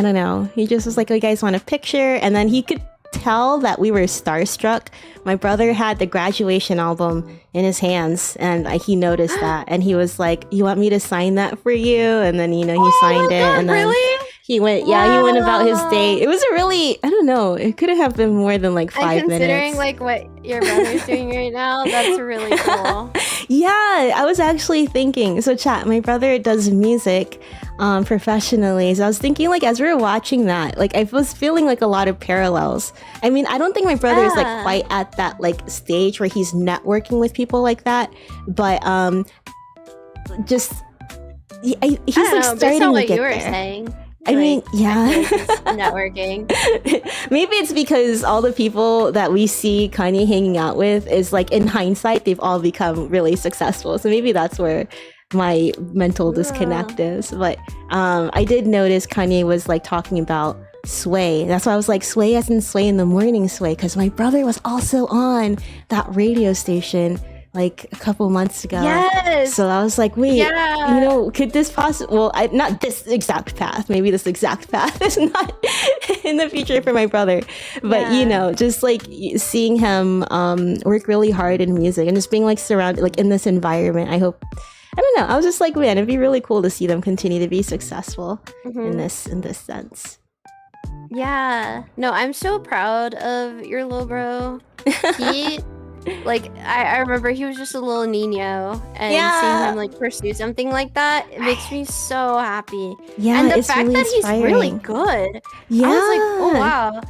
don't know, he just was like, oh, you guys want a picture? And then he could tell that we were starstruck. My brother had the graduation album in his hands, and he noticed that, and he was like, you want me to sign that for you? And then, he signed it, and then he went about his day. It was a really, I don't know, it could have been more than like 5 minutes. Considering like what your brother's doing right now, that's really cool. Yeah, I was actually thinking, so chat, my brother does music professionally, so I was thinking, like, as we were watching that, like, I was feeling like a lot of parallels. I mean, I don't think my brother is like quite at that like stage where he's networking with people like that, but just he's like starting to get there. Saying. I mean, yeah. Networking. Maybe it's because all the people that we see Kanye hanging out with is like, in hindsight, they've all become really successful. So maybe that's where my mental disconnect is. But I did notice Kanye was like talking about Sway. That's why I was like, Sway as in Sway in the Morning Sway, because my brother was also on that radio station like a couple months ago. Yes. So I was like, wait, could this possible? Well, not this exact path. Maybe this exact path is not in the future for my brother. But just like seeing him work really hard in music and just being like surrounded, like in this environment. I don't know. I was just like, man, it'd be really cool to see them continue to be successful in this sense. Yeah. No, I'm so proud of your little bro. He. Like, I remember he was just a little Nino, and seeing him like pursue something like that, it makes me so happy. Yeah, and the fact really that he's really good. Yeah, I was like, oh wow.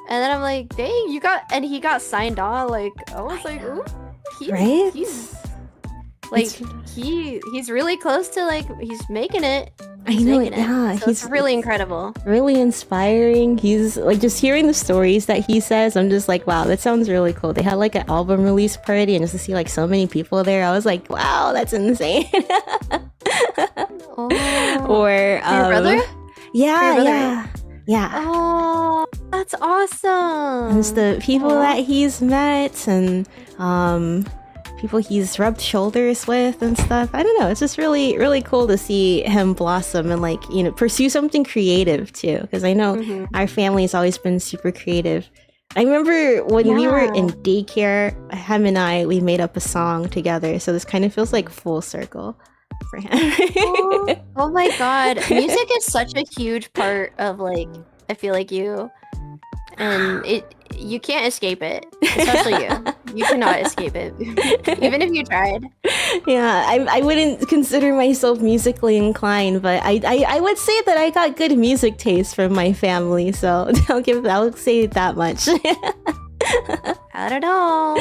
And then I'm like, dang, he got signed on. Like, I was like, ooh, he's like, he's really close to like, he's making it. I know, yeah. So he's really incredible. Really inspiring. He's like, just hearing the stories that he says, I'm just like, wow, that sounds really cool. They had like an album release party, and just to see like so many people there, I was like, wow, that's insane. Or your brother? Yeah. Oh, that's awesome. And it's the people that he's met, and people he's rubbed shoulders with and stuff. I don't know. It's just really, really cool to see him blossom and like, pursue something creative too. Because I know our family has always been super creative. I remember when we were in daycare, him and we made up a song together. So this kind of feels like full circle for him. Oh my God. Music is such a huge part of like, I feel like you. And you can't escape it, especially you. You cannot escape it, even if you tried. Yeah, I wouldn't consider myself musically inclined, but I would say that I got good music taste from my family, so I'll say that much. I don't know.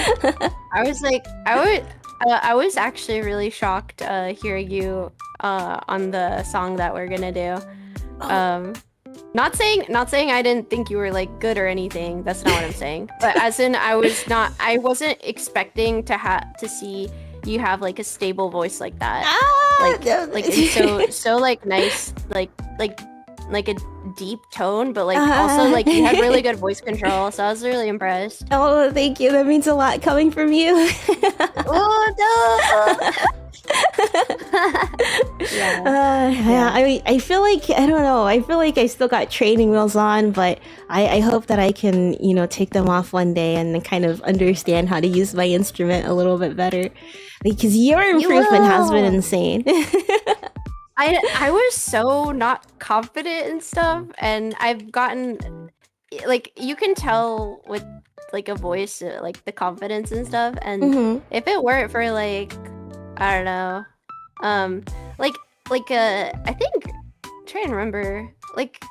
I was actually really shocked hearing you on the song that we're gonna do. Not saying I didn't think you were like good or anything. That's not what I'm saying. But as in, I wasn't expecting to see you have like a stable voice like that. Like it's so like nice, like a deep tone, but like also like you had really good voice control. So I was really impressed. Oh, thank you. That means a lot coming from you. Oh no. I feel like, I don't know, I feel like I still got training wheels on, but I hope that I can take them off one day and then kind of understand how to use my instrument a little bit better, because your improvement has been insane. I was so not confident and stuff, and I've gotten like, you can tell with like a voice, like the confidence and stuff, and if it weren't for like, I don't know, I think, I'm trying to remember, like,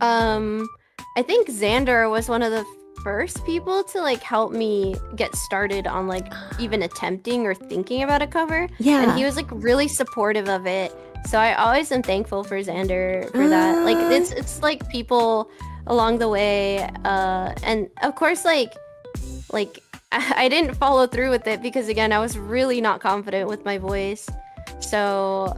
I think Xander was one of the first people to like help me get started on like even attempting or thinking about a cover. Yeah, and he was like really supportive of it. So I always am thankful for Xander for that. Like it's like people along the way, and of course, like I didn't follow through with it because again, I was really not confident with my voice. So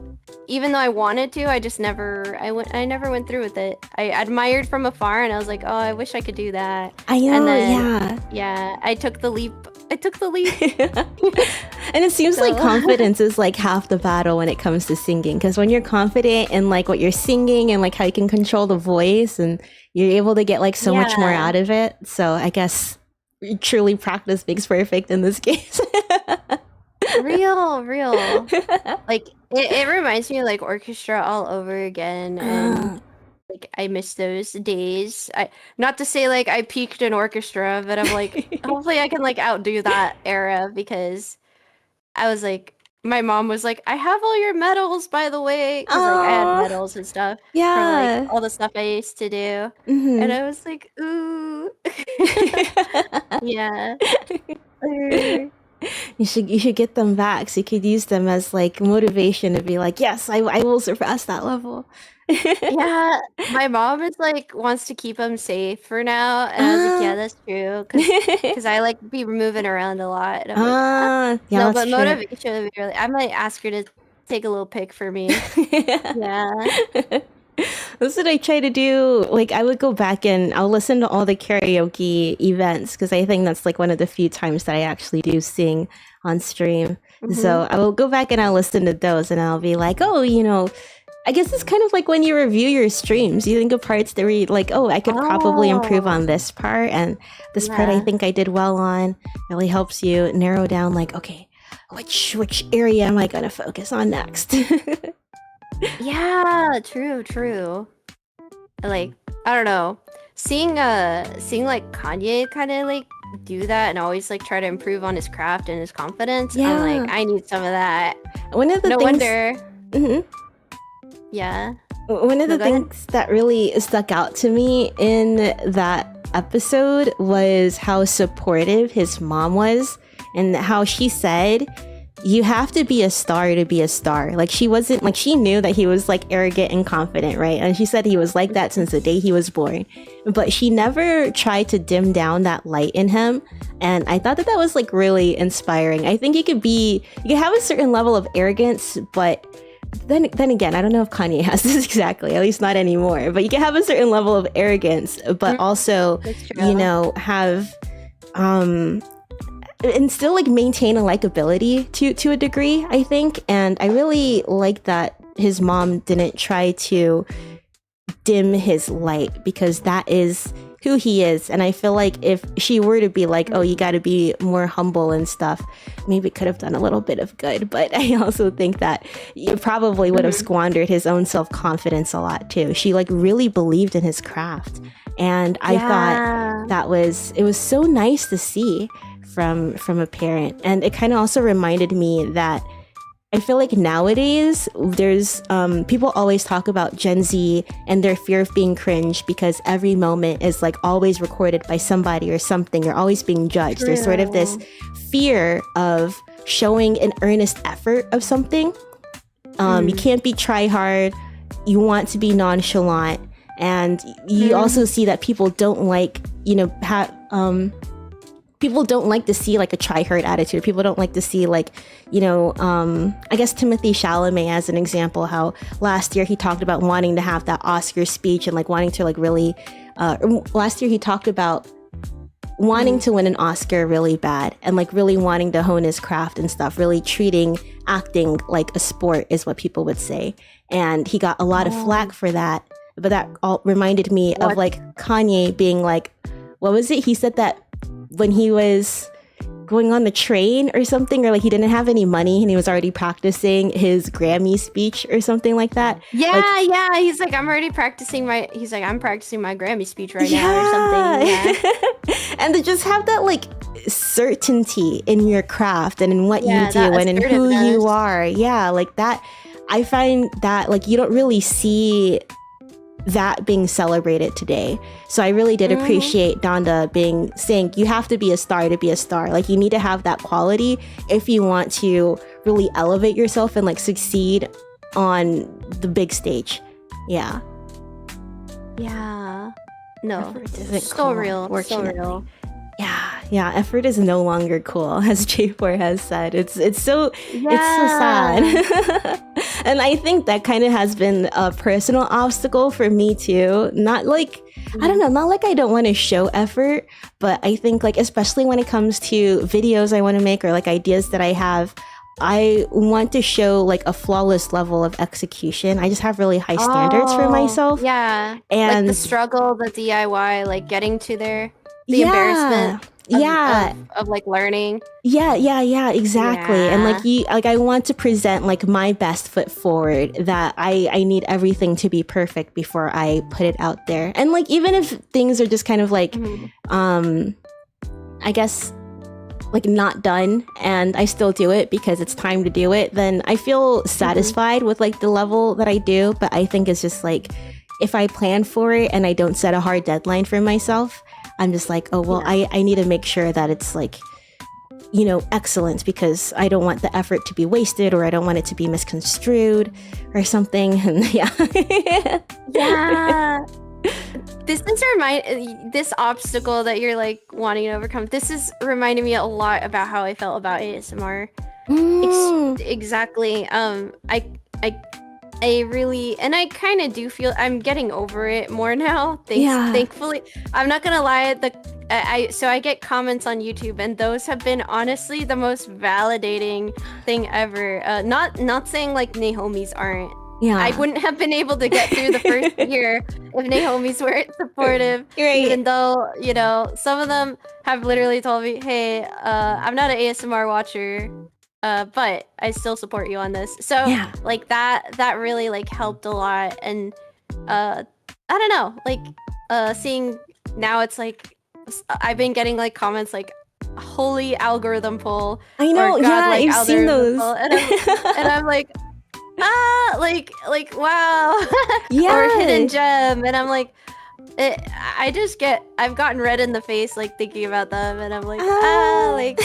even though I wanted to, I never went through with it. I admired from afar, and I was like, oh, I wish I could do that. I know, and then, yeah, I took the leap. And it seems like confidence is like half the battle when it comes to singing, because when you're confident in like what you're singing and like how you can control the voice, and you're able to get like so much more out of it. So I guess truly practice makes perfect in this case. real like it reminds me of like orchestra all over again, and like I miss those days. Not to say like I peaked in orchestra, but I'm like hopefully I can like outdo that era, because I was like, my mom was like, I have all your medals, by the way, because like I had medals and stuff from like all the stuff I used to do. And I was like, ooh. Yeah. You should get them back so you could use them as like motivation to be like, yes, I will surpass that level. Yeah, my mom is like wants to keep them safe for now, and I was like, yeah, that's true, because I like be moving around a lot. And I'm like, yeah, no, but motivation would be really. I might ask her to take a little pic for me. Yeah. That's what I try to do. Like, I would go back and I'll listen to all the karaoke events, because I think that's like one of the few times that I actually do sing on stream. So I will go back and I'll listen to those, and I'll be like, oh, you know, I guess it's kind of like when you review your streams, you think of parts that read like, oh, I could probably improve on this part, and this part I think I did well on. Really helps you narrow down like, okay, which area am I going to focus on next? Yeah, true. Like, I don't know, seeing like Kanye kind of like do that and always like try to improve on his craft and his confidence. I'm like, I need some of that. One of the wonder. Yeah. One of the things that really stuck out to me in that episode was how supportive his mom was, and how she said, you have to be a star to be a star. Like, she wasn't like, she knew that he was like arrogant and confident, right? And she said he was like that since the day he was born, but she never tried to dim down that light in him. And I thought that was like really inspiring. I think you could have a certain level of arrogance, but then again, I don't know if Kanye has this exactly, at least not anymore, but you can have a certain level of arrogance, but also, you know, have and still like maintain a likability to a degree, I think. And I really like that his mom didn't try to dim his light, because that is who he is. And I feel like if she were to be like, oh, you got to be more humble and stuff, maybe it could have done a little bit of good. But I also think that you probably would have squandered his own self-confidence a lot too. She like really believed in his craft, and I thought it was so nice to see from a parent. And it kind of also reminded me that I feel like nowadays there's people always talk about Gen Z and their fear of being cringe, because every moment is like always recorded by somebody or something. You're always being judged. True. There's sort of this fear of showing an earnest effort of something. You can't be try hard. You want to be nonchalant. And you also see that people don't like, you know, people don't like to see like a try-hard attitude. People don't like to see like, you know, I guess Timothy Chalamet as an example, how last year he talked about wanting to have that Oscar speech and like wanting to like really, last year he talked about wanting to win an Oscar really bad, and like really wanting to hone his craft and stuff, really treating acting like a sport is what people would say. And he got a lot of flack for that. But that all reminded me of like Kanye being like, what was it? He said that when he was going on the train or something, or like he didn't have any money and he was already practicing his Grammy speech or something like that. Yeah, like, yeah. He's like, I'm practicing my Grammy speech right now or something. Yeah. And to just have that like certainty in your craft and in what you do and in who you are. Yeah, like that. I find that like you don't really see that being celebrated today. So I really did appreciate Donda saying you have to be a star to be a star. Like you need to have that quality if you want to really elevate yourself and like succeed on the big stage. Yeah. No, effort isn't so cool, real, so unfortunately. real. Yeah, effort is no longer cool, as J4 has said. It's so sad. And I think that kind of has been a personal obstacle for me too. Not like, I don't know, not like I don't want to show effort, but I think like, especially when it comes to videos I want to make or like ideas that I have, I want to show like a flawless level of execution. I just have really high standards for myself. Yeah. And like the struggle, the DIY, like getting to there, the embarrassment of like learning. Yeah, exactly. And like I want to present like my best foot forward, that I need everything to be perfect before I put it out there. And like even if things are just kind of like I guess like not done and I still do it because it's time to do it, then I feel satisfied with like the level that I do. But I think it's just like, if I plan for it and I don't set a hard deadline for myself, I'm just like, oh, well, I need to make sure that it's like, you know, excellent, because I don't want the effort to be wasted, or I don't want it to be misconstrued or something. And This obstacle that you're like wanting to overcome, this is reminding me a lot about how I felt about ASMR. Exactly. I really, and I kind of do feel I'm getting over it more now. Thankfully, I'm not gonna lie. So I get comments on YouTube, and those have been honestly the most validating thing ever. Not saying like Nahomies aren't. I wouldn't have been able to get through the first year if Nahomies weren't supportive. Even though, you know, some of them have literally told me, hey, I'm not an ASMR watcher, but I still support you on this. So like that really like helped a lot. And I don't know, like seeing now, it's like I've been getting like comments like, holy algorithm pull. I know, I've seen those. And I'm like, like wow. Or hidden gem, and I'm like, I've gotten red in the face like thinking about them, and I'm like, like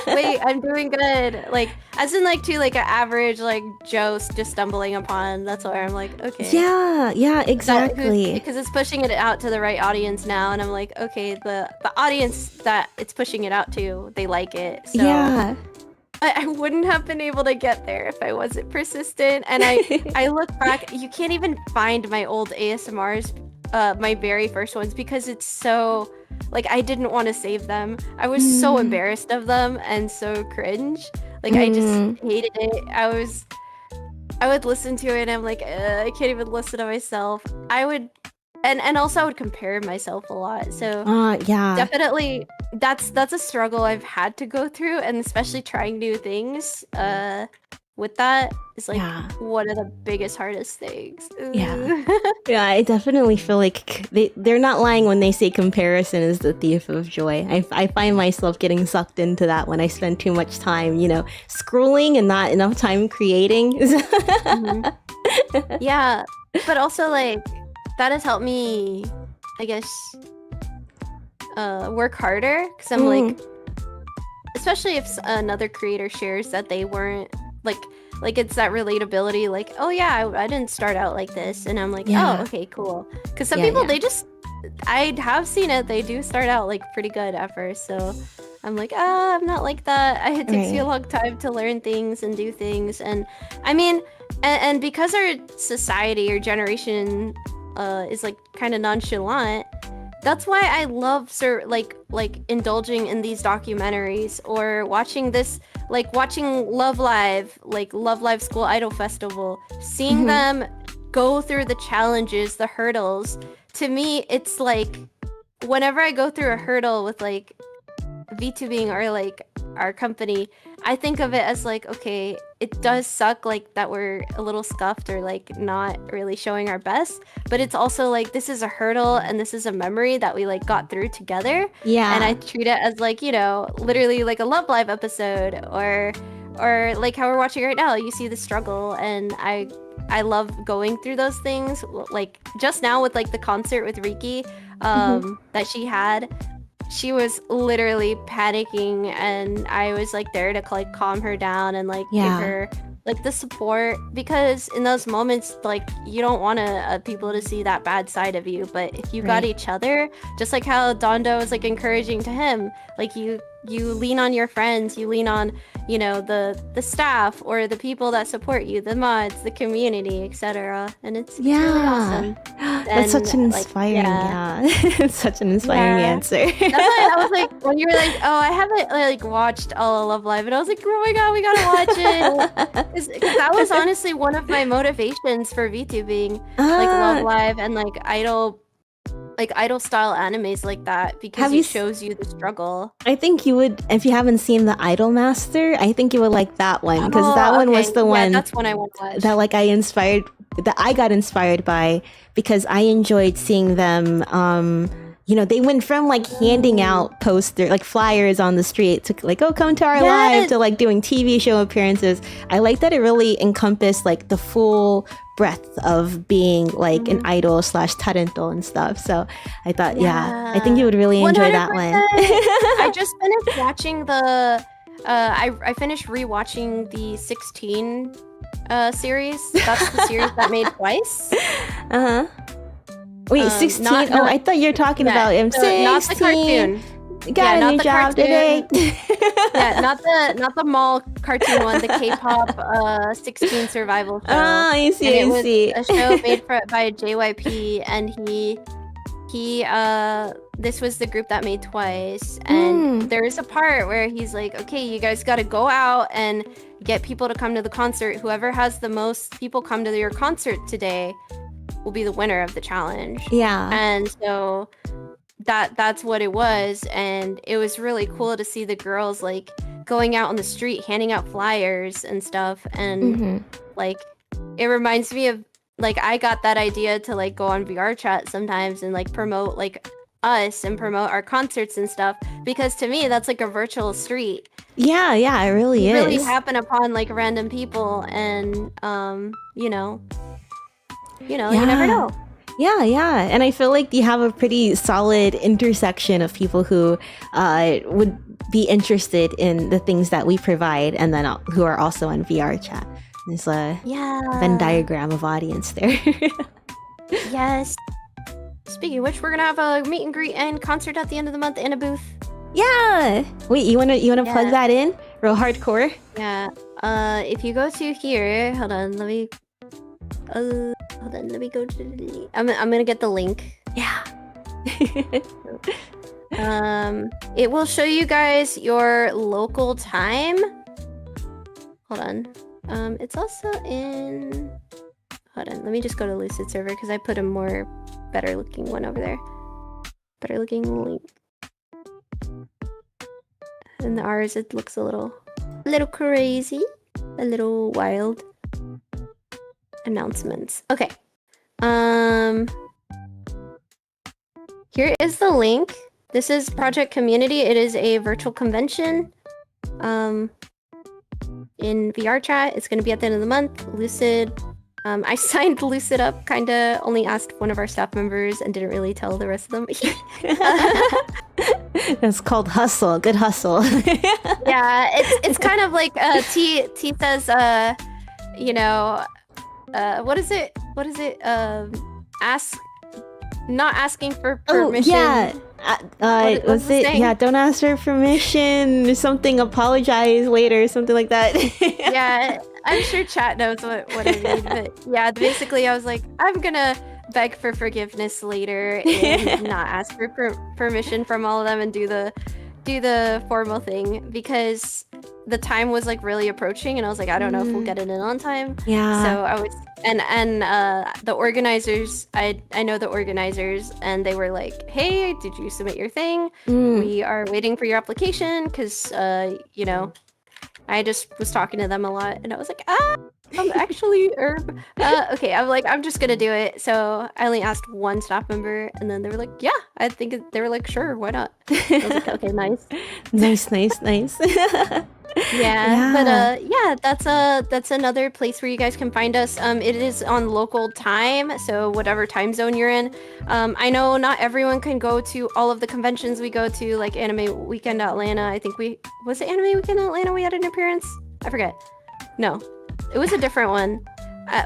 wait, I'm doing good, like as in like to like an average like Joe just stumbling upon. That's where I'm like, okay, yeah, exactly, because it's pushing it out to the right audience now, and I'm like, okay, the audience that it's pushing it out to, they like it, so I wouldn't have been able to get there if I wasn't persistent. And I look back, you can't even find my old ASMRs, my very first ones, because it's so, like, I didn't want to save them. I was so embarrassed of them and so cringe. Like, I just hated it. I would listen to it and I'm like, I can't even listen to myself. I would, and also I would compare myself a lot. So definitely that's a struggle I've had to go through, and especially trying new things with that is like one of the biggest, hardest things. I definitely feel like they're not lying when they say comparison is the thief of joy. I find myself getting sucked into that when I spend too much time, you know, scrolling and not enough time creating. Yeah, but also like that has helped me, I guess, work harder, because I'm like, especially if another creator shares that they weren't like it's that relatability, like, oh yeah, I didn't start out like this, and I'm like, oh, okay, cool, because some people they just, I have seen it, they do start out like pretty good at first, so I'm like, I'm not like that. It takes me a long time to learn things and do things, and I mean, and because our society or generation is like kind of nonchalant, that's why I love like indulging in these documentaries, or watching this, like watching Love Live, like Love Live School Idol Festival, seeing them go through the challenges, the hurdles. To me, it's like whenever I go through a hurdle with like VTubing or like our company, I think of it as like, okay, it does suck like that we're a little scuffed or like not really showing our best, but it's also like this is a hurdle and this is a memory that we like got through together. And I treat it as like, you know, literally like a Love Live episode, or like how we're watching right now. You see the struggle, and I love going through those things. Like just now with like the concert with Riki that she had, she was literally panicking, and I was like there to like calm her down and like give her like the support, because in those moments, like you don't want people to see that bad side of you, but if you got each other, just like how Dondo was like encouraging to him, like you lean on your friends, you lean on, you know, the staff or the people that support you, the mods, the community, etc. And it's really awesome. That's such an inspiring, it's such an inspiring answer. That's why I was like, when you were like, oh, I haven't like watched all of Love Live, and I was like, oh my god, we gotta watch it. Because that was honestly one of my motivations for VTubing, like Love Live and like idol style animes like that, because it shows you the struggle. I think you would, if you haven't seen the Idol Master, I think you would like that one, because that one was the one that's one I want to watch. That like I got inspired by, because I enjoyed seeing them. You know, they went from like handing out posters, like flyers on the street, to like, oh, come to our live, to like doing TV show appearances. I like that it really encompassed like the full breadth of being like an idol / talento and stuff. So I thought, I think you would really enjoy 100%. That one. I just finished watching the, I finished rewatching the 16 series. That's the series that made Twice. Wait, 16? I thought you were talking about him. So not the cartoon. Got a new job today. Not the mall cartoon one, the K-pop 16 survival show. Oh, I see. And it was a show made by JYP, and this was the group that made Twice. And there is a part where he's like, okay, you guys got to go out and get people to come to the concert. Whoever has the most people come to your concert today will be the winner of the challenge. Yeah. And so that's what it was, and it was really cool to see the girls like going out on the street handing out flyers and stuff. And like it reminds me of like I got that idea to like go on VR chat sometimes and like promote like us and promote our concerts and stuff, because to me that's like a virtual street. Yeah, it really is. Really happen upon like random people, and you know, you never know. Yeah. And I feel like you have a pretty solid intersection of people who would be interested in the things that we provide, and then who are also on VR chat. There's a Venn diagram of audience there. Yes. Speaking of which, we're gonna have a meet and greet and concert at the end of the month in a booth. Yeah. Wait, you wanna plug that in real hardcore? Yeah. If you go to here, hold on, let me go to the... I'm gonna get the link. Yeah. It will show you guys your local time. Hold on. It's also in... Hold on, let me just go to Lucid server, because I put a more better looking one over there. Better looking link. And ours, it looks a little crazy. A little wild. Announcements. Okay. Here is the link. This is Project Community. It is a virtual convention in VR chat. It's going to be at the end of the month. Lucid. I signed Lucid up, kind of only asked one of our staff members and didn't really tell the rest of them. That's called hustle. Good hustle. Yeah, it's kind of like T says, you know, what is it? Not asking for permission. Was it? Yeah, don't ask for permission. Something. Apologize later. Something like that. Yeah, I'm sure chat knows what I mean. But yeah, basically, I was like, I'm gonna beg for forgiveness later and not ask for permission from all of them and do the formal thing, because the time was like really approaching, and I was like, I don't know if we'll get it in on time. Yeah. So I was, and the organizers, I know the organizers, and they were like, hey, did you submit your thing? We are waiting for your application, because you know, I just was talking to them a lot, and I was like, I'm actually okay. I'm like, I'm just gonna do it. So I only asked one staff member, and then they were like, yeah, I think they were like, sure, why not? I was like, okay, nice. Nice. Yeah, but yeah, that's another place where you guys can find us. It is on local time, so whatever time zone you're in. I know not everyone can go to all of the conventions we go to, like Anime Weekend Atlanta. I think was it Anime Weekend Atlanta we had an appearance? I forget. No. It was a different one.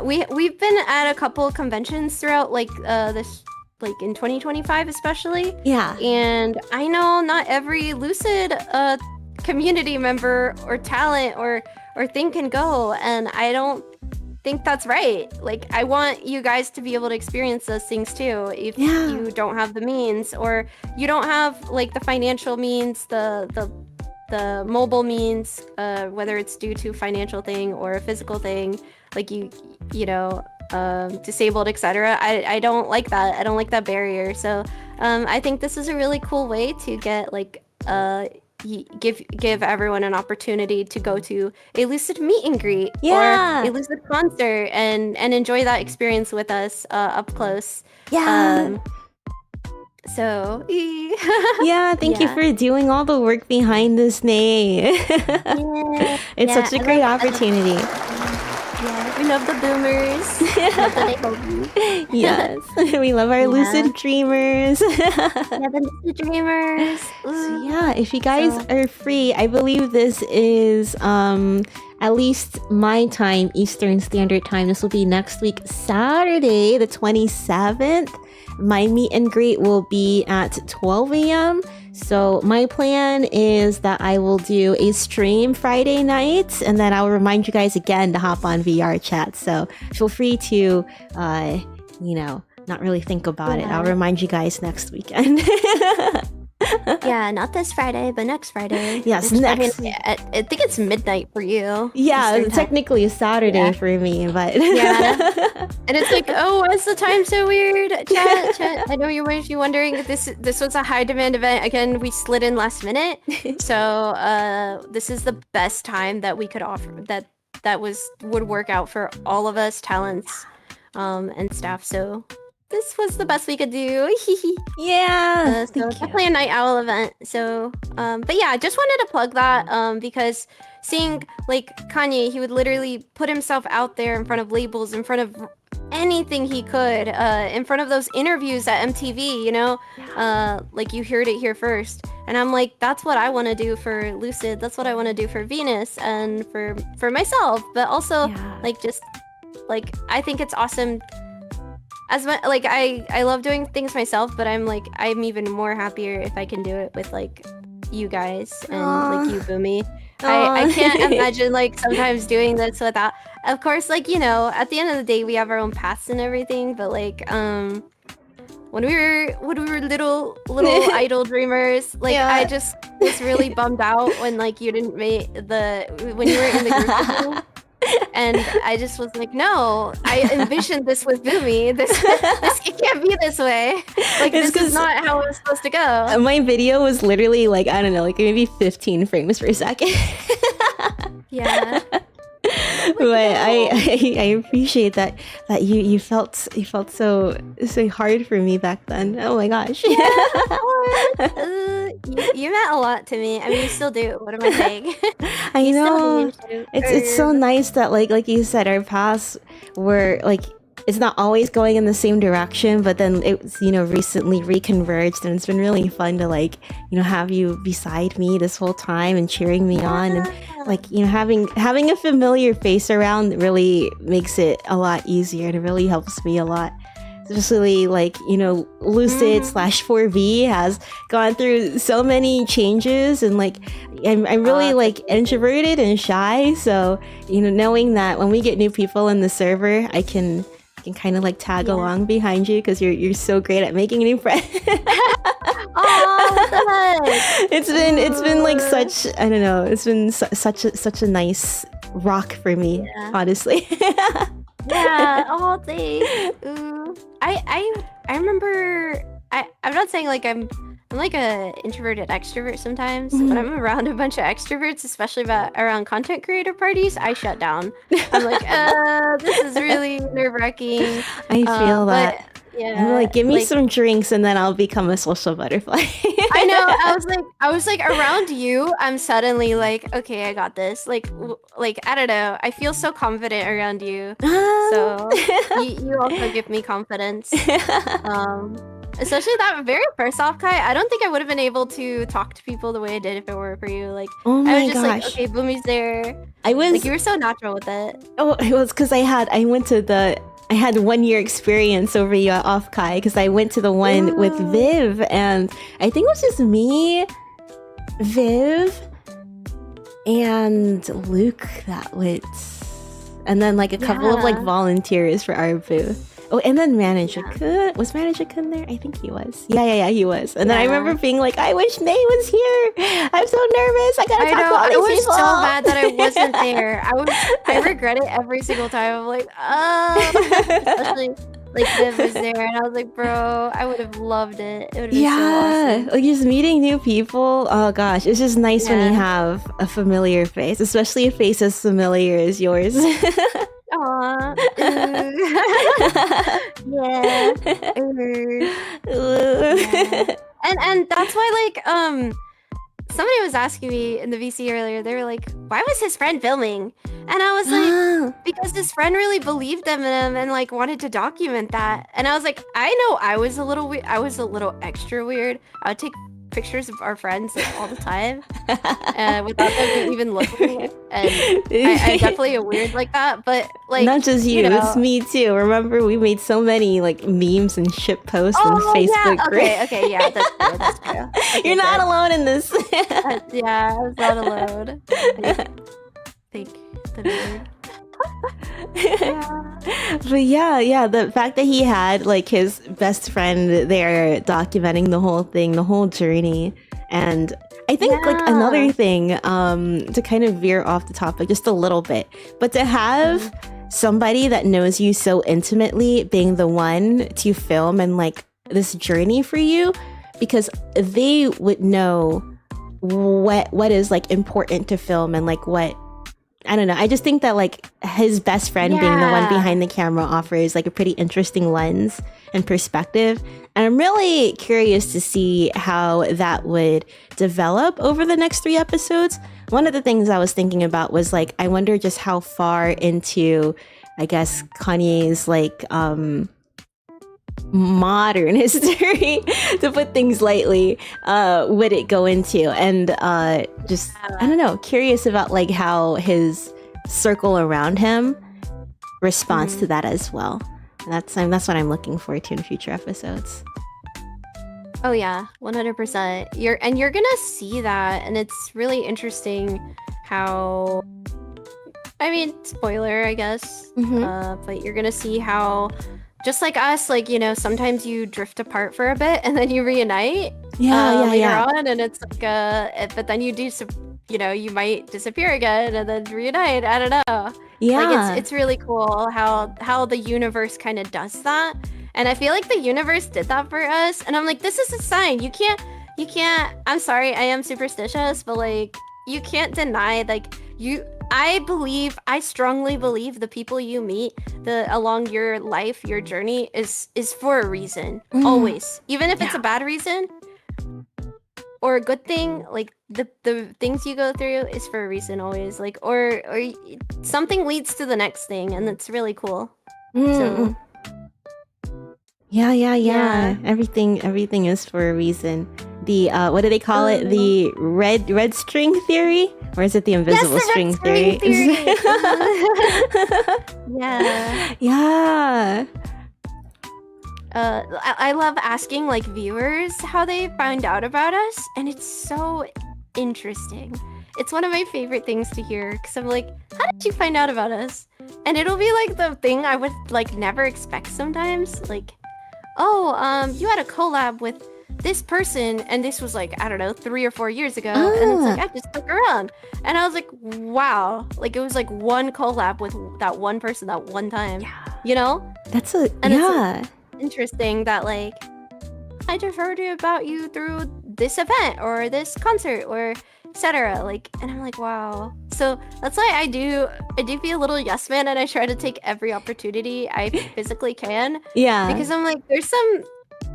We've been at a couple of conventions throughout like this, like in 2025 especially. Yeah. And I know not every Lucid community member or talent or thing can go, and I don't think that's right. Like, I want you guys to be able to experience those things too. If you don't have the means, or you don't have like the financial means, the mobile means, whether it's due to financial thing or a physical thing, like you know, disabled, etc. I don't like that. I don't like that barrier. So I think this is a really cool way to get like give everyone an opportunity to go to a Lucid meet and greet or a Lucid concert and enjoy that experience with us up close. So thank you for doing all the work behind this, Nay. It's such a great opportunity. We love the boomers. Love the yes, we love our lucid dreamers. The lucid dreamers. So yeah, if you guys are free, I believe this is at least my time, Eastern Standard Time. This will be next week, Saturday, the 27th. My meet and greet will be at 12 a.m. So my plan is that I will do a stream Friday night, and then I'll remind you guys again to hop on VR chat. So feel free to, you know, not really think about it. I'll remind you guys next weekend. Yeah, not this Friday, but next Friday. Yes, next. I mean, I think it's midnight for you. Yeah, technically a Saturday for me, but and it's like, oh, why is the time so weird? Chat. I know you might be wondering if this was a high demand event. Again, we slid in last minute, so this is the best time that we could offer. That would work out for all of us, talents, and staff. So. This was the best we could do. Yeah. So definitely a night owl event. So, but yeah, just wanted to plug that because seeing like Kanye, he would literally put himself out there in front of labels, in front of anything he could, in front of those interviews at MTV, you know, like you heard it here first. And I'm like, that's what I want to do for Lucid. That's what I want to do for Venus and for myself. But also like just like, I think it's awesome. As much, like I love doing things myself, but I'm even more happier if I can do it with like you guys and like you, Boomi. I can't imagine like sometimes doing this without. Of course, like, you know, at the end of the day, we have our own paths and everything. But like when we were little idol dreamers, like I just was really bummed out when like you didn't make when you were in the group. And I just was like, no, I envisioned this with Boomi. This it can't be this way. Like, this is not how it was supposed to go. My video was literally like, I don't know, like maybe 15 frames per second. Yeah. But I appreciate that you felt so hard for me back then. Oh my gosh. You meant a lot to me. I mean, you still do. What am I saying? I know. It's so nice that like you said, our paths were like, it's not always going in the same direction, but then it's, you know, recently reconverged, and it's been really fun to like, you know, have you beside me this whole time and cheering me on, and like, you know, having a familiar face around really makes it a lot easier, and it really helps me a lot. Especially like, you know, Lucid / 4V has gone through so many changes, and like I'm really like introverted and shy, so you know, knowing that when we get new people in the server, I can kind of like tag along behind you because you're so great at making new friends. It's been like such, I don't know, it's been such a nice rock for me, honestly. Yeah. Oh, thanks. Ooh. I remember. I'm not saying like I'm like a introverted extrovert sometimes. When I'm around a bunch of extroverts, especially around content creator parties, I shut down. I'm like, this is really nerve-wracking. I feel that. Yeah, I'm like, give me some drinks and then I'll become a social butterfly. I know. I was like around you. I'm suddenly like, okay, I got this. Like I don't know. I feel so confident around you. So you also give me confidence. Especially that very first off, Kai. I don't think I would have been able to talk to people the way I did if it were for you. Like, oh my I was just gosh. like, okay, Boomy's there. I was like, you were so natural with it. Oh, it was because I had 1 year experience over you off Kai because I went to the one with Viv, and I think it was just me, Viv, and Luke that went, and then like a couple of like volunteers for our booth. Oh, and then Manager Kun. Was Manager Kun there? I think he was. Yeah, he was. And then I remember being like, I wish May was here. I'm so nervous. I gotta talk to all these people. I was so mad that I wasn't there. I regret it every single time. I'm like, especially like Viv was there, and I was like, bro, I would have loved it. It would have been so awesome. Like just meeting new people. Oh gosh, it's just nice when you have a familiar face, especially a face as familiar as yours. Aww. Yeah. And that's why, like, somebody was asking me in the VC earlier, they were like, why was his friend filming? And I was like, because his friend really believed in him and like wanted to document that. And I was like, I know I was a little extra weird. I would take pictures of our friends like, all the time without them even looking, and I definitely am weird like that, but like not just you know, it's me too. Remember we made so many like memes and shit posts on Facebook. Okay, yeah, that's true. Okay, you're not alone in this. Yeah, I was not alone. Thank the weird. But yeah, the fact that he had like his best friend there documenting the whole thing, the whole journey. And I think like another thing to kind of veer off the topic just a little bit, but to have somebody that knows you so intimately being the one to film and like this journey for you, because they would know what is like important to film and like what, I don't know. I just think that like his best friend being the one behind the camera offers like a pretty interesting lens and perspective. And I'm really curious to see how that would develop over the next 3 episodes. One of the things I was thinking about was like, I wonder just how far into, I guess, Kanye's like modern history, to put things lightly, would it go into, and just I don't know, curious about like how his circle around him responds to that as well. And that's what I'm looking forward to in future episodes. Oh yeah, 100%. You're gonna see that, and it's really interesting how, I mean, spoiler I guess, but you're gonna see how, just like us, like, you know, sometimes you drift apart for a bit and then you reunite later on, and it's like but then you do, you know, you might disappear again and then reunite. I don't know. Like it's really cool how the universe kind of does that, and I feel like the universe did that for us, and I'm like, this is a sign. You can't, I'm sorry, I am superstitious, but like you can't deny, like I strongly believe the people you meet along your life, your journey is for a reason. Always. Even if it's a bad reason or a good thing, like the things you go through is for a reason always. Like or something leads to the next thing, and that's really cool. So yeah. Everything is for a reason. The what do they call it? The red string theory? Or is it the invisible string theory? Yeah. I love asking like viewers how they find out about us, and it's so interesting. It's one of my favorite things to hear, because I'm like, how did you find out about us? And it'll be like the thing I would like never expect sometimes. Like, oh, you had a collab with this person, and this was like, I don't know, 3 or 4 years ago, and it's like, I just stuck around, and I was like, wow, like it was like one collab with that one person that one time, you know? It's interesting that like I just heard about you through this event or this concert or etc. Like, and I'm like, wow. So that's why I do be a little yes man, and I try to take every opportunity I physically can. Yeah. Because I'm like, there's some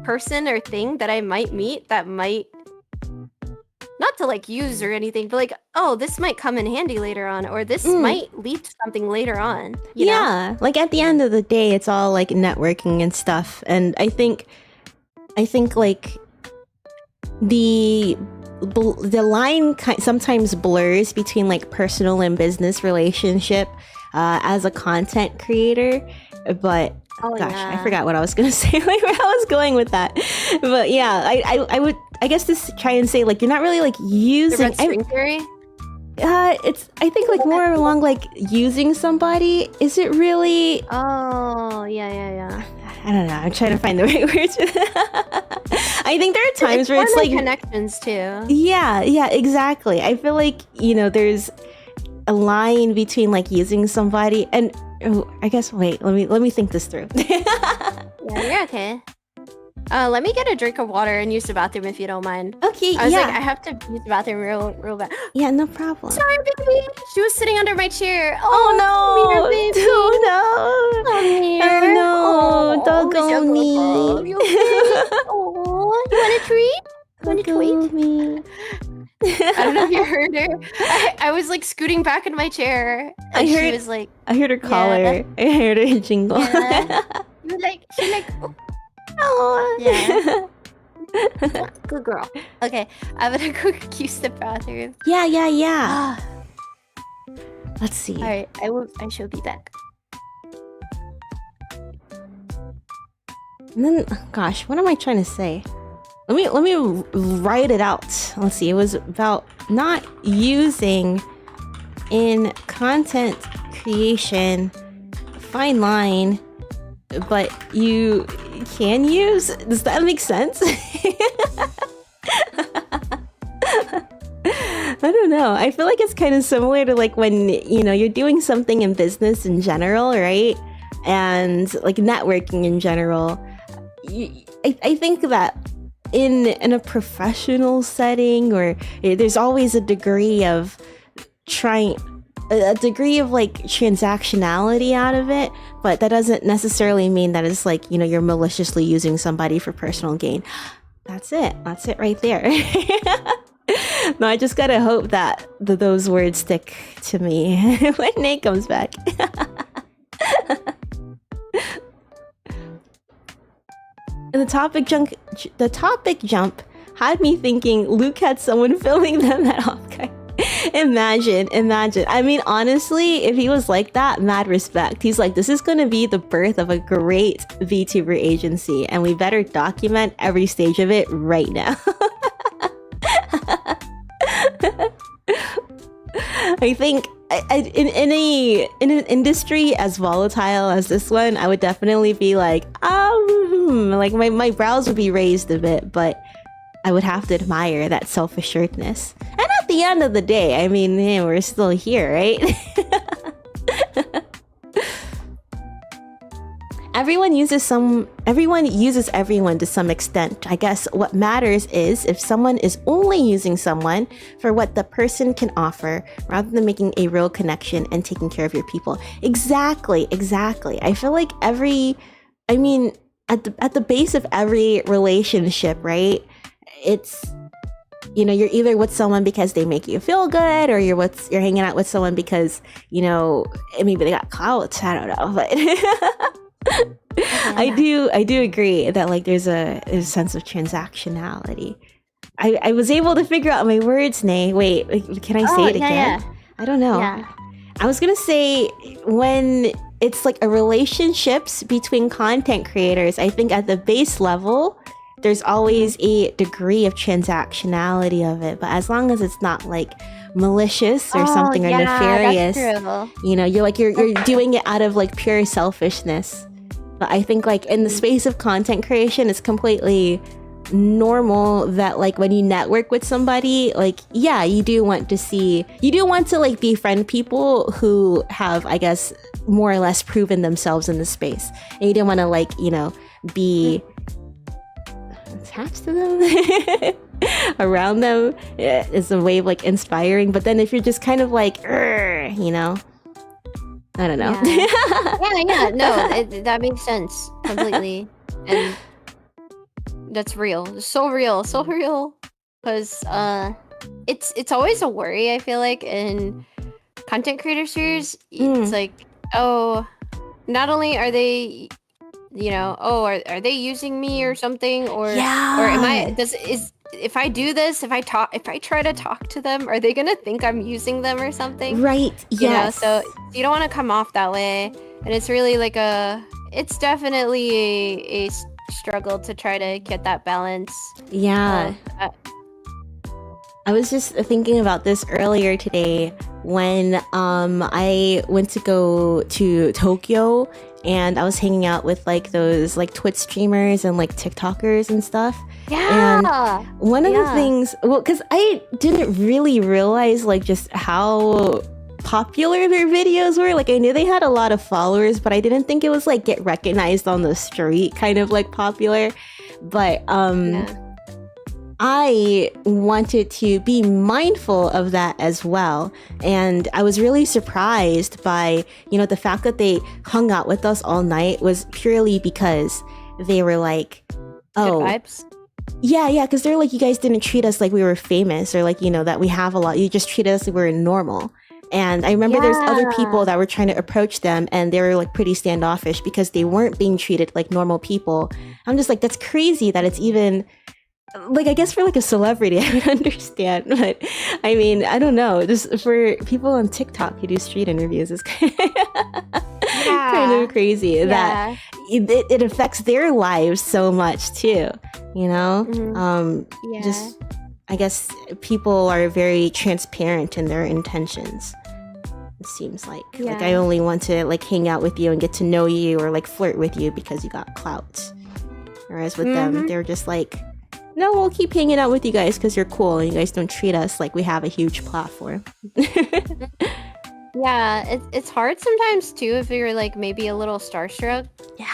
person or thing that I might meet that might, not to like use or anything, but like, oh, this might come in handy later on, or this might lead to something later on. You know? Like at the end of the day, it's all like networking and stuff. And I think I think like the line sometimes blurs between like personal and business relationship as a content creator, but I forgot what I was gonna say, like where I was going with that. But yeah, I would, I guess, just try and say like you're not really like using the red string theory. It's, I think, like more along like using somebody. Is it really? Oh, yeah. I don't know. I'm trying to find the right words. I think there are times where it's like connections too. Yeah, exactly. I feel like, you know, there's a line between like using somebody and I guess, wait, let me think this through. Yeah, you're okay. Let me get a drink of water and use the bathroom if you don't mind. Okay, I was like, I have to use the bathroom real bad. Yeah, no problem. Sorry, baby. She was sitting under my chair. Oh no! Come here, baby. Oh no! Doggone me. You okay? Oh, you want a treat? You want a treat? Me. I don't know if you heard her. I was like scooting back in my chair. And she was like, I heard her call her. I heard her jingle. Yeah. She like. Oh. Yeah. Good girl. Okay, I'm gonna go use the bathroom. Yeah. Let's see. All right, I shall be back. And then, gosh, what am I trying to say? Let me write it out. Let's see. It was about not using in content creation. Fine line, but you can use. Does that make sense? I don't know. I feel like it's kind of similar to like when, you know, you're doing something in business in general, right? And like networking in general. I think that in a professional setting, or there's always a degree of like transactionality out of it, but that doesn't necessarily mean that it's like, you know, you're maliciously using somebody for personal gain. That's it right there. No, I just gotta hope that those words stick to me when Nate comes back. And the topic jump had me thinking Luke had someone filming them at Hawkeye. Imagine. I mean, honestly, if he was like that, mad respect. He's like, this is going to be the birth of a great VTuber agency, and we better document every stage of it right now. I think in an industry as volatile as this one, I would definitely be like my brows would be raised a bit, but I would have to admire that self-assuredness. And at the end of the day, I mean, we're still here, right? Everyone uses everyone to some extent. I guess what matters is if someone is only using someone for what the person can offer, rather than making a real connection and taking care of your people. Exactly. I feel like at the base of every relationship, right? It's, you know, you're either with someone because they make you feel good, or you're hanging out with someone because, you know, maybe they got clout. I don't know, but I do agree that like there's a sense of transactionality. I was able to figure out my words, Nay. Wait, can I say it again? Yeah. I don't know. Yeah. I was gonna say when it's like a relationships between content creators, I think at the base level, there's always a degree of transactionality of it, but as long as it's not like malicious or something or nefarious, you know, you're doing it out of like pure selfishness. But I think like in the space of content creation, it's completely normal that like when you network with somebody, like, yeah, you do want to like befriend people who have, I guess, more or less proven themselves in the space, and you don't want to like, you know, be attached to them around them is a way of like inspiring. But then if you're just kind of like, you know, I don't know. Yeah. No, that makes sense completely, and that's real. So real. Because it's always a worry. I feel like in content creator spheres, it's like, oh, not only are they you know, oh, are they using me or something, or Yeah. am I if I do this, if I try to talk to them, are they gonna think I'm using them or something? Right. You know, Yes. so you don't want to come off that way, and it's really like it's definitely a struggle to try to get that balance. Yeah. I was just thinking about this earlier today when I went to go to Tokyo and I was hanging out with like those like Twitch streamers and like TikTokers and stuff. Yeah. And one of the things, well, because I didn't really realize like just how popular their videos were. Like I knew they had a lot of followers, but I didn't think it was like get recognized on the street kind of like popular. But I wanted to be mindful of that as well. And I was really surprised by, you know, the fact that they hung out with us all night was purely because they were like, oh, good vibes. Yeah, because they're like, you guys didn't treat us like we were famous or like, you know, that we have a lot. You just treated us like we were normal. And I remember there's other people that were trying to approach them and they were like pretty standoffish because they weren't being treated like normal people. I'm just like, that's crazy that it's even... Like, I guess for like a celebrity, I would understand, but I mean, I don't know. Just for people on TikTok who do street interviews, it's kind of crazy that it affects their lives so much too. You know, just I guess people are very transparent in their intentions. It seems like I only want to like hang out with you and get to know you or like flirt with you because you got clout. Whereas with them, they're just like, no, we'll keep hanging out with you guys because you're cool and you guys don't treat us like we have a huge platform. Yeah, it's hard sometimes too if you're like maybe a little starstruck. Yeah.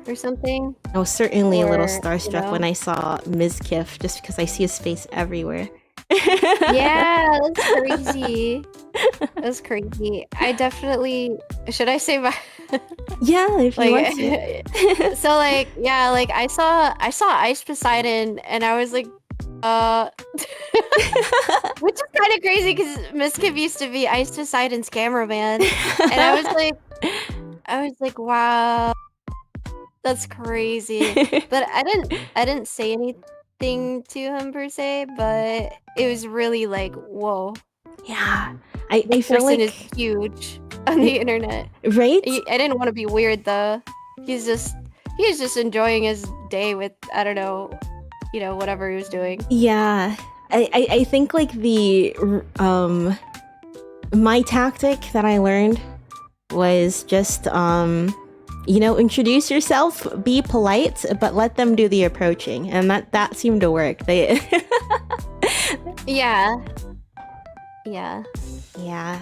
Or something. I was certainly a little starstruck when I saw Mizkif just because I see his face everywhere. Yeah, that's crazy. That's crazy. I definitely... Should I say my... Yeah, if you want to. So like, yeah, like I saw Ice Poseidon and I was like, which is kind of crazy because Mizkif used to be Ice Poseidon's cameraman. And I was like, wow, that's crazy. But I didn't say anything to him per se, but it was really like, whoa. Yeah. I feel like is huge on the internet. Right? I didn't want to be weird though. He's just enjoying his day with, I don't know, you know, whatever he was doing. Yeah. I think like the my tactic that I learned was just you know, introduce yourself, be polite, but let them do the approaching, and that seemed to work. They Yeah.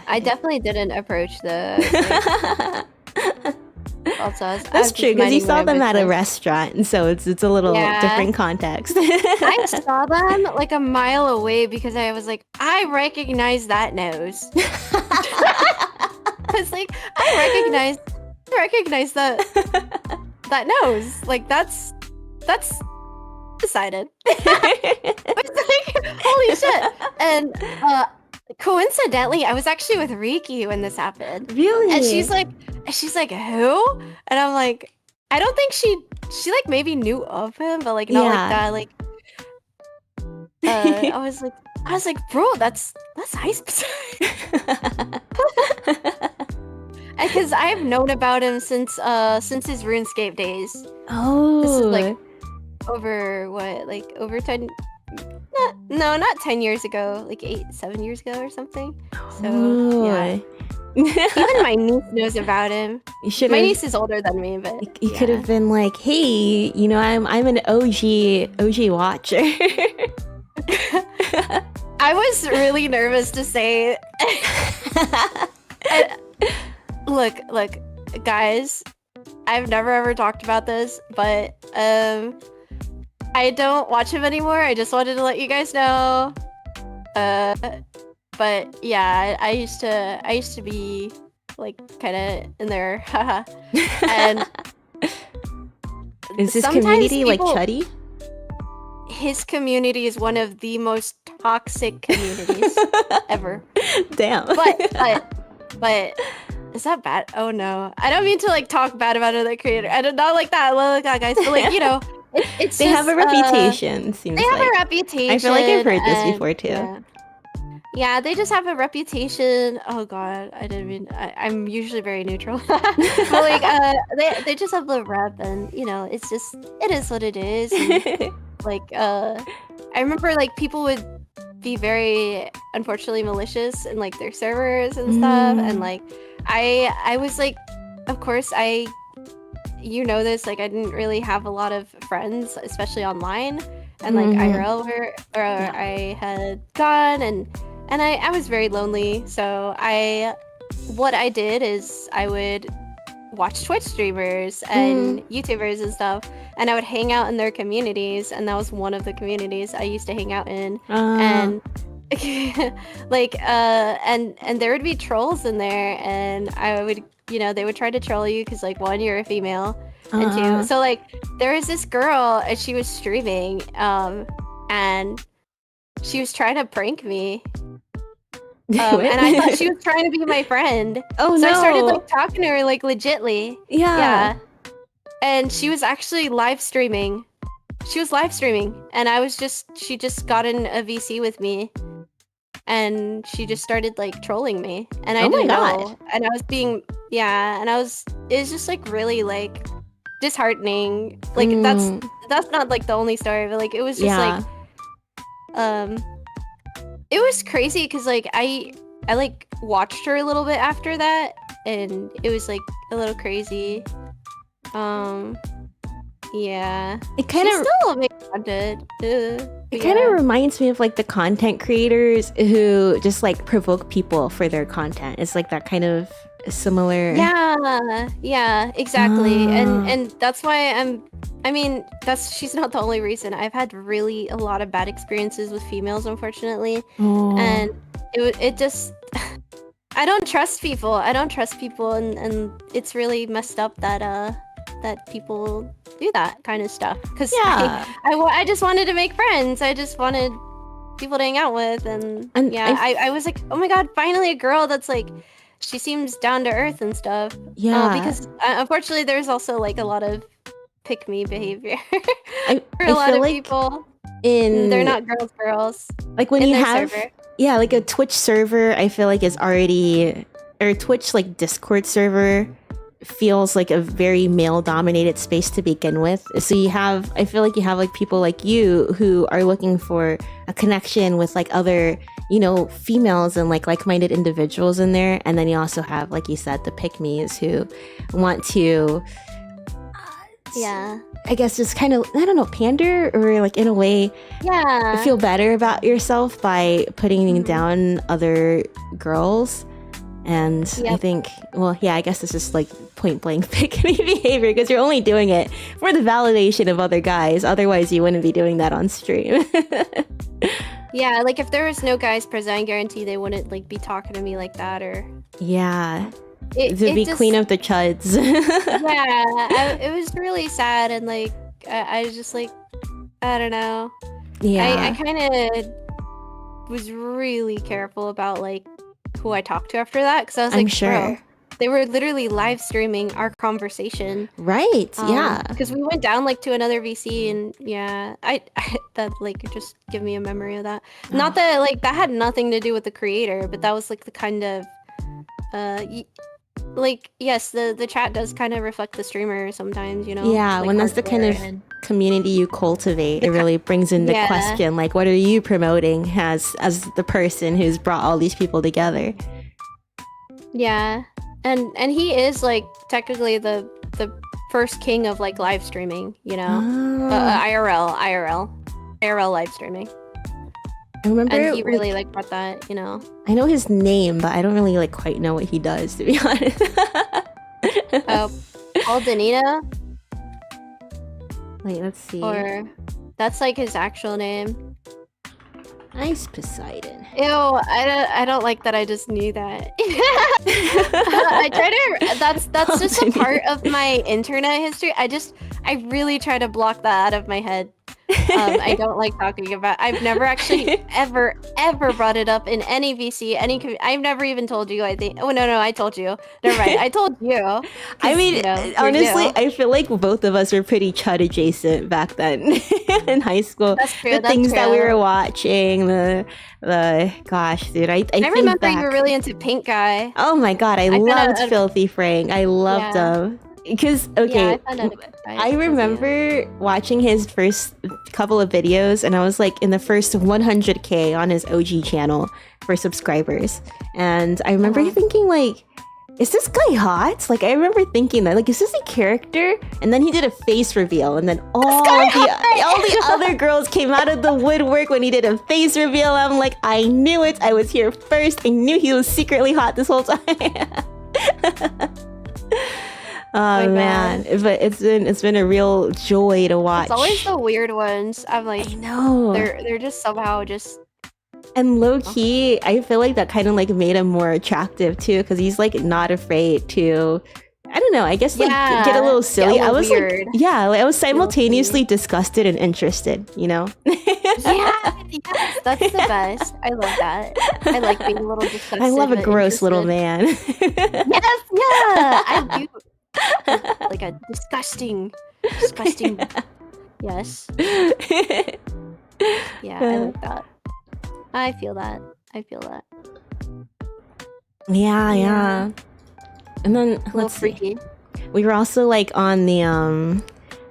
I definitely didn't approach the also, that's true because you saw them at a restaurant, and so it's a little different context. I saw them like a mile away because I was like, I recognize that nose. I was like, I recognize that nose. Like that's decided. I was like, holy shit. And coincidentally, I was actually with Riki when this happened. Really? And she's like, who? And I'm like, I don't think she like maybe knew of him, but like not like that. Like, I was like, bro, that's Ice Poseidon. Because I've known about him since his RuneScape days. Oh. This is like over 10. Not 10 years ago, like 7 years ago or something. So yeah. Even my niece knows about him. My niece is older than me, but you could have been like, hey, you know, I'm an OG watcher. I was really nervous to say. Look, guys, I've never ever talked about this, but I don't watch him anymore. I just wanted to let you guys know. But yeah, I used to be like kind of in there. And is his community like chuddy? His community is one of the most toxic communities ever. Damn. But Is that bad? Oh no, I don't mean to like talk bad about another creator. I don't not like that. I love like that, guys. But like it's they just, have a reputation. Seems they have like a reputation. I feel like I've heard this before too. Yeah. Yeah, they just have a reputation. Oh god, I didn't mean. I'm usually very neutral, but like, they just have the rep, and it's just it is what it is. And, like, I remember like people would be very unfortunately malicious in like their servers and stuff, and like I was like, of course this, like I didn't really have a lot of friends, especially online, and like IRL where I had gone and I was very lonely, so what I did is I would watch Twitch streamers and YouTubers and stuff, and I would hang out in their communities, and that was one of the communities I used to hang out in. And like and there would be trolls in there, and I would they would try to troll you because like one, you're a female, and two, so like there was this girl and she was streaming and she was trying to prank me. And I thought she was trying to be my friend. Oh, so no. I started like talking to her like legitly. Yeah. And she was actually live streaming. She was live streaming, and she just got in a VC with me, and she just started like trolling me, and I didn't know. And I was being it was just like really like disheartening. Like that's not like the only story, but like it was just like it was crazy because like I like watched her a little bit after that, and it was like a little crazy. Yeah, it kind of still makes content. It kind of reminds me of like the content creators who just like provoke people for their content. It's like that kind of similar. Yeah, exactly. And that's why she's not the only reason. I've had really a lot of bad experiences with females, unfortunately. And it just I don't trust people. And it's really messed up that people do that kind of stuff. Because I just wanted to make friends. I just wanted people to hang out with, and I was like, oh my god, finally a girl that's like, she seems down to earth and stuff. Because unfortunately there's also like a lot of pick me behavior for a lot of people. They're not girls. Like when you have server. Like a Twitch server, I feel like is already, or Twitch like Discord server feels like a very male dominated space to begin with. So I feel like you have like people like you who are looking for a connection with like other females and like-minded individuals in there, and then you also have, like you said, the pick-me's who want to I guess just kind of, I don't know, pander, or like in a way feel better about yourself by putting down other girls. And I think, I guess it's just like point blank pick me behavior, because you're only doing it for the validation of other guys. Otherwise, you wouldn't be doing that on stream. Yeah, like if there was no guys present, I guarantee they wouldn't like be talking to me like that, or clean up the chuds. It was really sad, and like I was just like, I don't know. I kind of was really careful about like who I talked to after that, because I was like, bro, they were literally live streaming our conversation, right? Because we went down like to another VC, and I that like just give me a memory of that. Not that like that had nothing to do with the creator, but that was like the kind of like, yes, the chat does kind of reflect the streamer sometimes, like when that's the kind of community you cultivate, it really brings into question like, what are you promoting as the person who's brought all these people together. And he is like technically the first king of like live streaming, IRL live streaming. I remember, and he really like brought that, I know his name, but I don't really like quite know what he does, to be honest. Paul Danita. Wait, let's see. Or that's like his actual name. Nice Poseidon. Ew, I don't like that I just knew that. I try to, that's just a part of my internet history. I really try to block that out of my head. I don't like talking about. I've never actually ever brought it up in any VC. I've never even told you. I think. Oh no, I told you. Never mind. I told you. I mean, honestly, I feel like both of us were pretty chud adjacent back then in high school. That's true. The things that we were watching, the gosh, dude. I remember you were really into Pink Guy. Oh my god, I loved Filthy Frank. I loved him. Because, okay, I remember watching his first couple of videos, and I was like in the first 100K on his OG channel for subscribers. And I remember thinking, like, is this guy hot? Like, I remember thinking that, like, is this a character? And then he did a face reveal, and then all the other girls came out of the woodwork when he did a face reveal. I'm like, I knew it. I was here first. I knew he was secretly hot this whole time. Oh man, but it's been a real joy to watch. It's always the weird ones. I'm like, I know they're just somehow just. And low key, I feel like that kind of like made him more attractive too, because he's like not afraid to. I don't know. I guess like get a little silly. I was weird. Like, I was simultaneously disgusted and interested. You know. Yes, that's the best. I love that. I like being a little disgusted. I love a gross little man. Yes, I do. Like a disgusting. Yes. Yeah, I like that. I feel that. Yeah. And then let's see. We were also like on the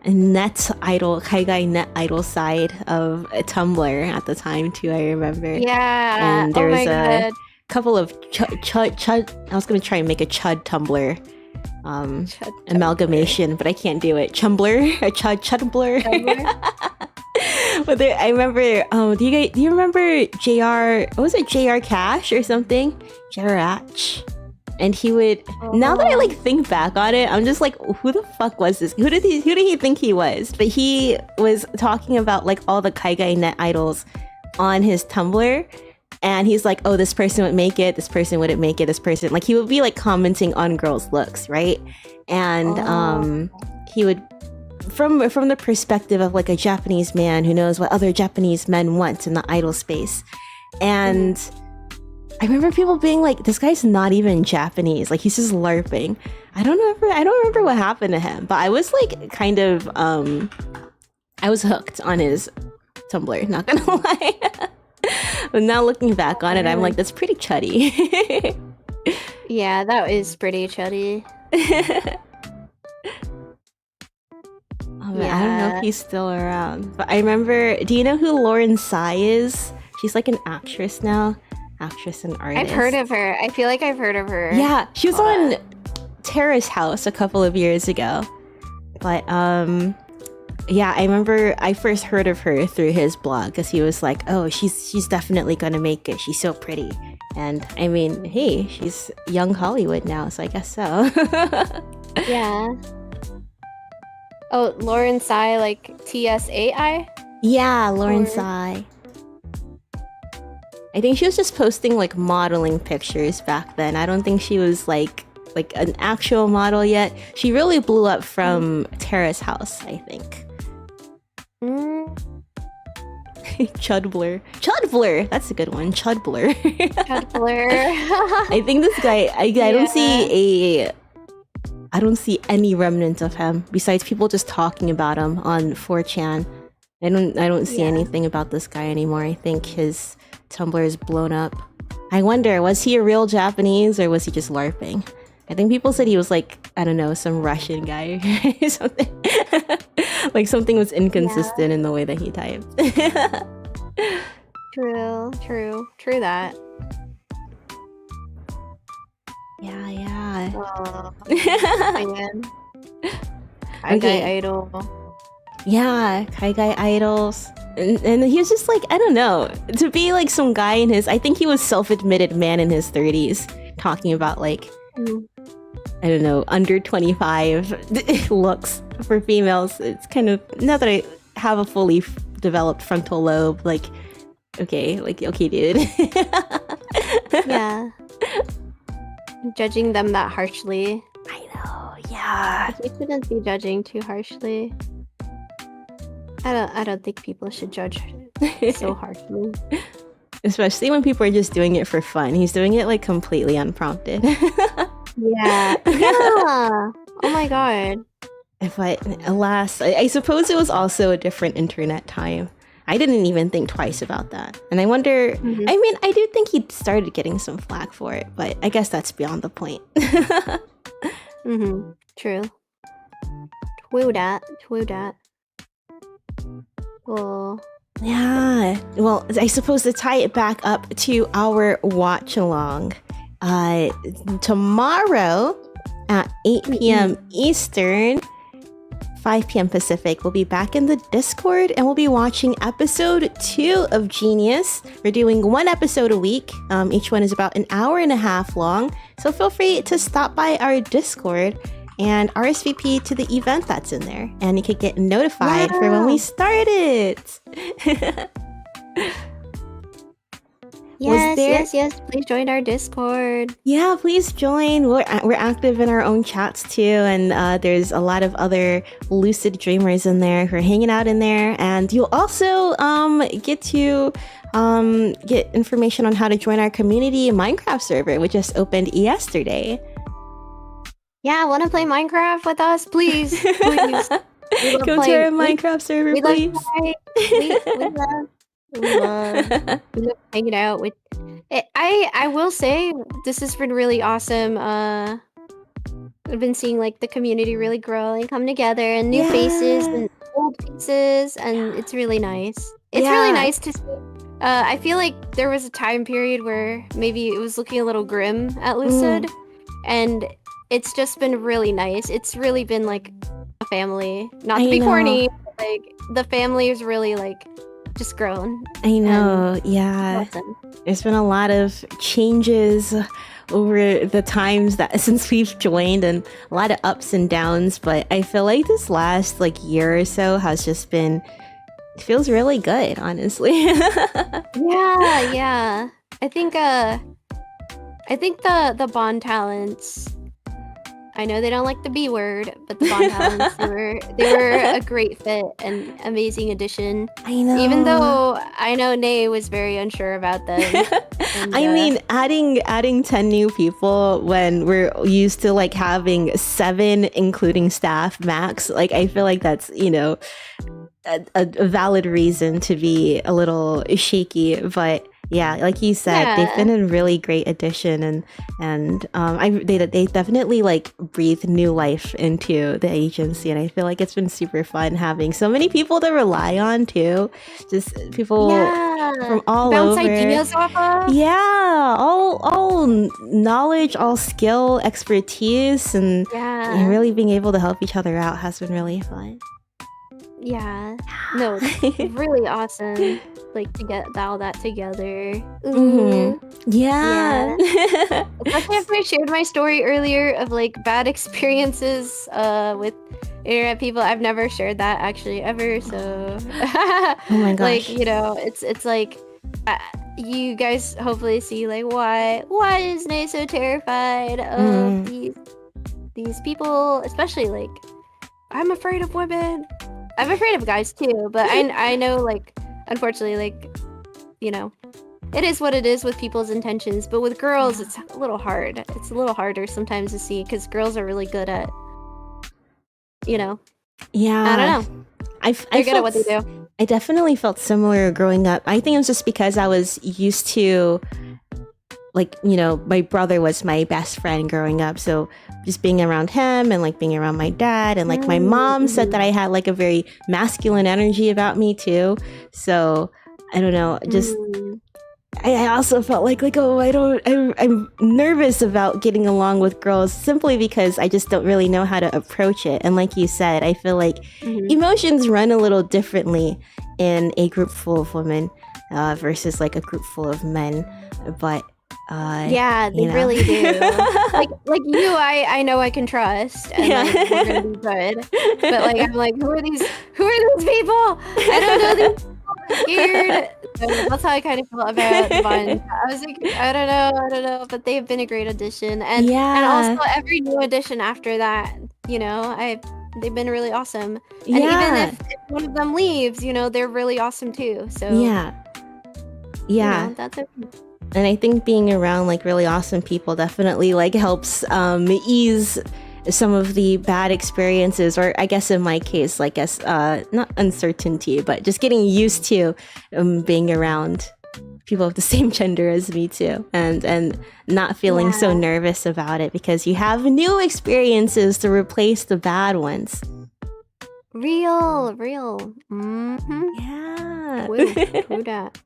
net idol, Kaigai net idol side of Tumblr at the time too. I remember. Yeah. And there was a couple of chud. I was gonna try and make a chud Tumblr. Amalgamation, but I can't do it. Chumbler, a chudblur. But there, I remember. Do you remember JR? What was it, JR Cash or something? JR Atch. And he would. Now that I like think back on it, I'm just like, who the fuck was this? Who did he think he was? But he was talking about like all the Kaigai net idols on his Tumblr. And he's like, oh, this person would make it, this person wouldn't make it, this person... Like, he would be, like, commenting on girls' looks, right? And he would... From the perspective of, like, a Japanese man who knows what other Japanese men want in the idol space. And I remember people being like, this guy's not even Japanese. Like, he's just LARPing. I don't remember what happened to him. But I was, like, kind of... I was hooked on his Tumblr, not gonna lie. But now looking back on it, I'm like, that's pretty chuddy. Yeah, that is pretty chuddy. Oh, man, I don't know if he's still around. But I remember, do you know who Lauren Tsai is? She's like an actress now. Actress and artist. I've heard of her. I feel like I've heard of her. Yeah, she was on Terrace House a couple of years ago. But, yeah, I remember I first heard of her through his blog because he was like, oh, she's definitely gonna make it. She's so pretty. And I mean, hey, she's young Hollywood now, so I guess so. Yeah. Oh, Lauren Tsai, like TSAI? Yeah, Lauren Tsai. I think she was just posting like modeling pictures back then. I don't think she was like an actual model yet. She really blew up from Terrace House, I think. Chudblur, that's a good one. Chudblur. I think this guy, I don't see any remnant of him besides people just talking about him on 4chan. I don't see anything about this guy anymore. I think his Tumblr is blown up. I wonder, was he a real Japanese or was he just LARPing? I think people said he was like, I don't know, some Russian guy or something. Like something was inconsistent in the way that he typed. True that. Yeah. Man. Kaigai idol. Yeah, Kaigai idols. And he was just like, I don't know, to be like some guy in his, I think he was self-admitted man in his 30s talking about like, I don't know, under 25 looks for females. It's kind of, now that I have a fully developed frontal lobe, like, okay, dude. Yeah. Judging them that harshly. I know, yeah. You shouldn't be judging too harshly. I don't think people should judge so harshly. Especially when people are just doing it for fun. He's doing it like completely unprompted. Yeah. Yeah. Oh my god. But alas, I suppose it was also a different internet time. I didn't even think twice about that. And I wonder, I mean, I do think he started getting some flack for it, but I guess that's beyond the point. True. True that. True that. Well, yeah. Well, I suppose to tie it back up to our watch along, tomorrow at 8 p.m. Eastern, 5 p.m. Pacific, we'll be back in the Discord and we'll be watching episode 2 of Genius. We're doing 1 episode a week. Each one is about an hour and a half long. So feel free to stop by our Discord and RSVP to the event that's in there. And you could get notified for when we start it. Yes. Please join our Discord. Yeah, please join. We're active in our own chats too, and there's a lot of other lucid dreamers in there who are hanging out in there. And you'll also get to get information on how to join our community Minecraft server, which just opened yesterday. Yeah, want to play Minecraft with us? Please, please. Come to our Minecraft server, please. We love hanging out with it. I will say this has been really awesome. I've been seeing like the community really grow and come together, and new faces and old faces, and it's really nice. It's really nice to see. I feel like there was a time period where maybe it was looking a little grim at Lucid, and it's just been really nice. It's really been like a family. Not to be corny, but, like the family is really like just grown. I know, yeah. Awesome. There's been a lot of changes over the times that since we've joined, and a lot of ups and downs, but I feel like this last like year or so has just been, it feels really good, honestly. Yeah. I think the Bond talents, I know they don't like the B word, but the Bond talents, they were a great fit and amazing addition. I know. Even though I know Nay was very unsure about them. And, I mean, adding 10 new people when we're used to like having 7, including staff max, like I feel like that's, you know, a valid reason to be a little shaky, but yeah, like you said, they've been a really great addition, and they definitely like breathe new life into the agency, and I feel like it's been super fun having so many people to rely on too. Just people from all bounce over. Ideas off of. Yeah, all knowledge, all skill, expertise, and really being able to help each other out has been really fun. Yeah, no, it's really awesome. Like to get all that together. Yeah. Especially after I shared my story earlier of like bad experiences with internet people. I've never shared that actually ever. So, oh my gosh. Like, you know, it's like you guys hopefully see like why is Nay so terrified of these people, especially like I'm afraid of women. I'm afraid of guys too, but I know like unfortunately, like, you know, it is what it is with people's intentions, but with girls it's a little hard. It's a little harder sometimes to see because girls are really good at, you know, I don't know, they're good at what they do. I definitely felt similar growing up. I think it was just because I was used to, like, you know, my brother was my best friend growing up, so just being around him and like being around my dad, and like my mom said that I had like a very masculine energy about me too. So I don't know, just I also felt like oh, I'm nervous about getting along with girls simply because I just don't really know how to approach it. And like you said, I feel like emotions run a little differently in a group full of women versus like a group full of men, but yeah, they really do. like you, I know I can trust, and like, we're gonna be good. But like I'm like, who are these people? I don't know these people. I'm scared. So that's how I kind of felt about the Bond. I was like, I don't know, but they've been a great addition, and also every new addition after that, you know, they've been really awesome. And even if one of them leaves, you know, they're really awesome too. So yeah. You know, that's it. And I think being around like really awesome people definitely like helps ease some of the bad experiences, or I guess in my case, like not uncertainty, but just getting used to being around people of the same gender as me too, and not feeling so nervous about it, because you have new experiences to replace the bad ones. Real. Yeah. Who dat?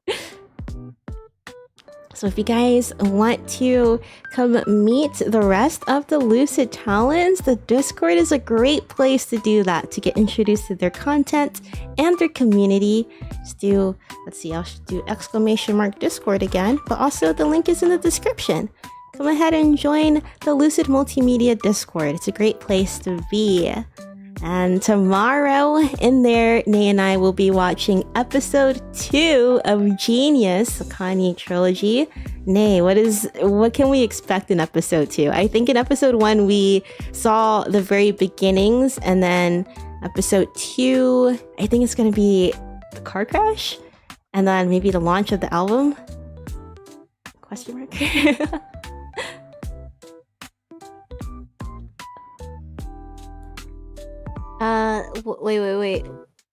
So if you guys want to come meet the rest of the Lucid talents, the Discord is a great place to do that, to get introduced to their content and their community. Just do, let's see, I'll do !Discord again, but also the link is in the description. Come ahead and join the Lucid Multimedia Discord. It's a great place to be. And tomorrow in there, Nay and I will be watching episode 2 of Genius, the Kanye trilogy. Nay, what can we expect in episode 2? I think in episode 1 we saw the very beginnings, and then episode 2, I think it's going to be the car crash, and then maybe the launch of the album? Question mark.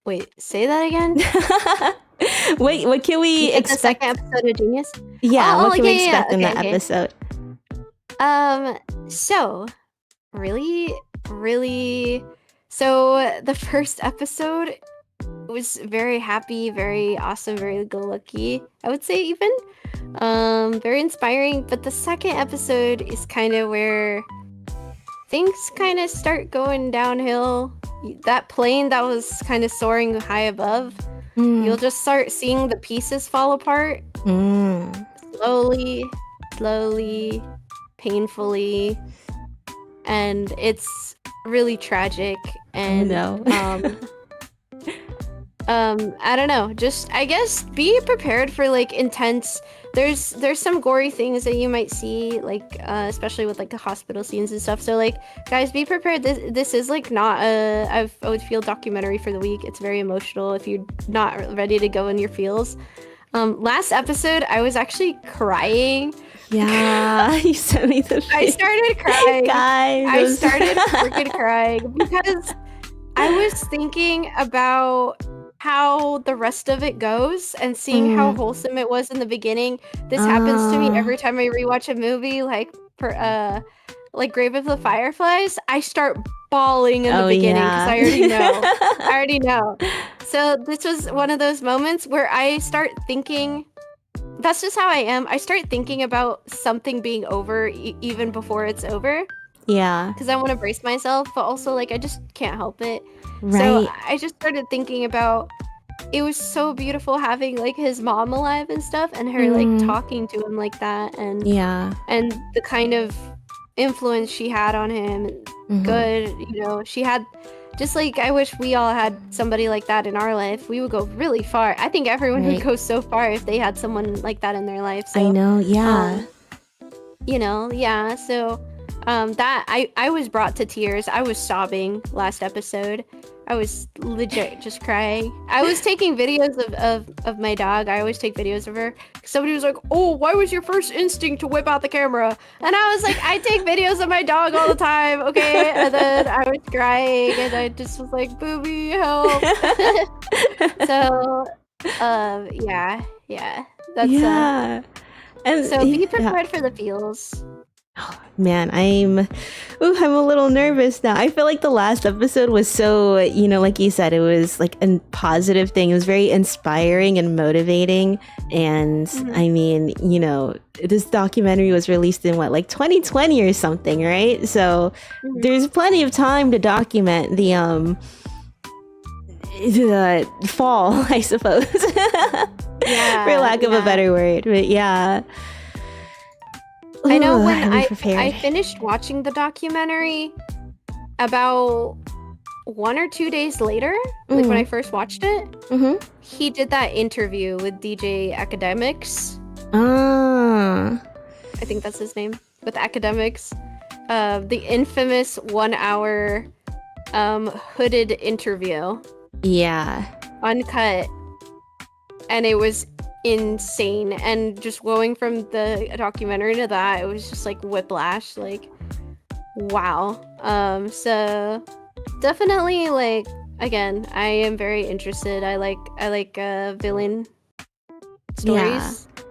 Wait, say that again? Wait, what can we expect? The second episode of Genius? Yeah, what can we expect in that episode? So, really, so the first episode was very happy, very awesome, very go-lucky, I would say even. Very inspiring, but the second episode is kind of where things kind of start going downhill. That plane that was kind of soaring high above, you'll just start seeing the pieces fall apart. Slowly, painfully. And it's really tragic. And I don't know, just I guess be prepared for like intense. There's some gory things that you might see, like especially with like the hospital scenes and stuff. So like, guys, be prepared. This is like not a I would feel documentary for the week. It's very emotional if you're not ready to go in your feels. Last episode, I was actually crying. Yeah, you sent me the. I started crying, guys. I started freaking crying because I was thinking about how the rest of it goes and seeing how wholesome it was in the beginning. This happens to me every time I rewatch a movie, like Grave of the Fireflies. I start bawling in the beginning because I already know. So this was one of those moments where I start thinking, that's just how I am. I start thinking about something being over even before it's over. Yeah. Because I want to brace myself, but also like I just can't help it. Right. So I just started thinking about, it was so beautiful having like his mom alive and stuff, and her like talking to him like that, and and the kind of influence she had on him. Good, you know, she had just like, I wish we all had somebody like that in our life. We would go really far. I think everyone would go so far if they had someone like that in their life. So, I know, yeah. You know, yeah. So that I was brought to tears. I was sobbing last episode. I was legit just crying. I was taking videos of my dog. I always take videos of her. Somebody was like, "Oh, why was your first instinct to whip out the camera?" And I was like, "I take videos of my dog all the time, okay?" And then I was crying, and I just was like, "Boomi, help!" So, yeah. That's and so be prepared for the feels. Oh, man, I'm a little nervous now. I feel like the last episode was so, you know, like you said, it was like a positive thing. It was very inspiring and motivating. And I mean, you know, this documentary was released in like 2020 or something, right? So there's plenty of time to document the fall, I suppose. For lack of a better word. But yeah. I know when I finished watching the documentary, about 1 or 2 days later, like when I first watched it, he did that interview with DJ Academics. I think that's his name. With Academics. The infamous 1 hour hooded interview. Yeah. Uncut. And it was insane. And just going from the documentary to that, it was just like whiplash. Like, wow. So definitely, like, again, I am very interested. I like villain stories. Yeah.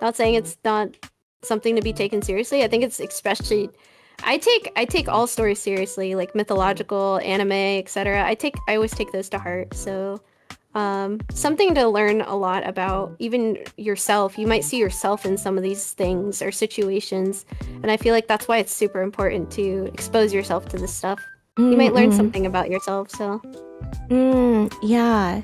Not saying it's not something to be taken seriously. I think it's especially I take all stories seriously, like mythological, anime, etc. I always take those to heart. So something to learn a lot about, even yourself. You might see yourself in some of these things or situations, and I feel like that's why it's super important to expose yourself to this stuff. You might learn something about yourself. So yeah.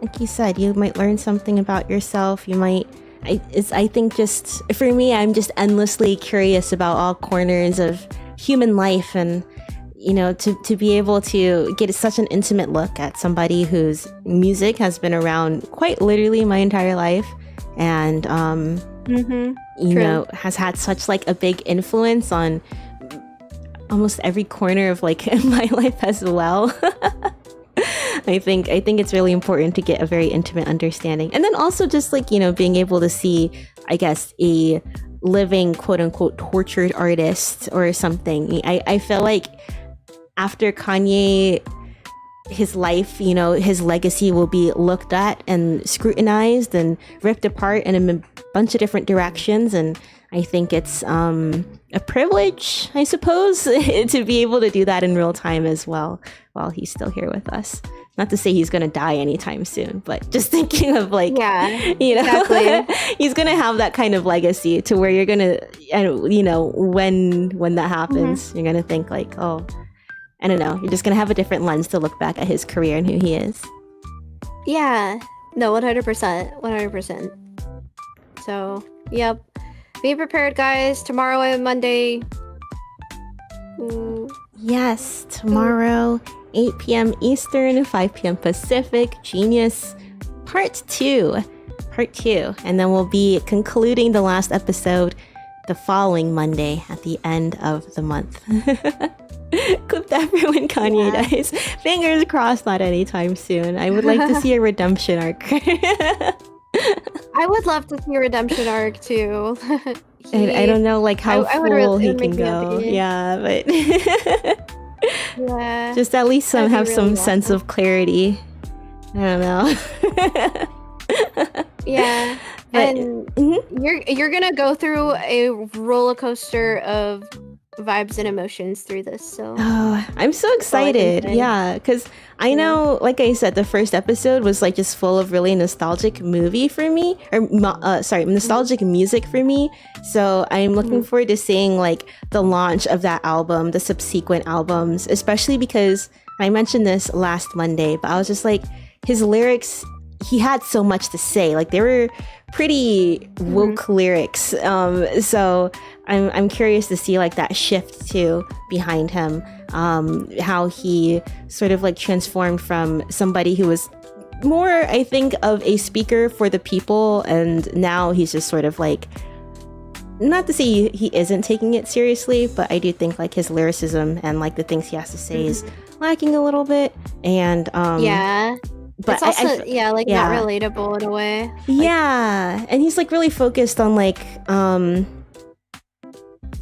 Like you said, you might learn something about yourself. You might I think just for me, I'm just endlessly curious about all corners of human life, and you know, to be able to get such an intimate look at somebody whose music has been around quite literally my entire life, and you know, has had such like a big influence on almost every corner of like my life as well. I think it's really important to get a very intimate understanding, and then also just like, you know, being able to see, I guess, a living quote unquote tortured artist or something. I feel like after Kanye, his life, you know, his legacy will be looked at and scrutinized and ripped apart in a bunch of different directions, and I think it's a privilege, I suppose, to be able to do that in real time as well while he's still here with us. Not to say he's going to die anytime soon, but just thinking of like, you know, exactly. He's going to have that kind of legacy to where you're going to, you know, when that happens, you're going to think like, oh, I don't know, you're just going to have a different lens to look back at his career and who he is. Yeah, no, 100%. So, yep. Be prepared, guys. Tomorrow and Monday. Yes, tomorrow, 8 p.m. Eastern, 5 p.m. Pacific, Genius, Part 2. And then we'll be concluding the last episode the following Monday at the end of the month. Clip that for when Kanye dies. Fingers crossed, not anytime soon. I would like to see a redemption arc. I would love to see a redemption arc too. I don't know, like how full he can go. Yeah, but yeah, just at least have really some sense of clarity. I don't know. Yeah, but, and you're gonna go through a roller coaster of vibes and emotions through this, so I'm so excited. Yeah, because I know, like I said, the first episode was like just full of really nostalgic movie for me, or nostalgic music for me. So I'm looking forward to seeing like the launch of that album, the subsequent albums, especially because I mentioned this last Monday, but I was just like, his lyrics, he had so much to say. Like they were pretty woke lyrics. So I'm curious to see like that shift too behind him. How he sort of like transformed from somebody who was more, I think, of a speaker for the people, and now he's just sort of like, not to say he isn't taking it seriously, but I do think like his lyricism and like the things he has to say is lacking a little bit. And but it's also not relatable in a way. Yeah, and he's like really focused on like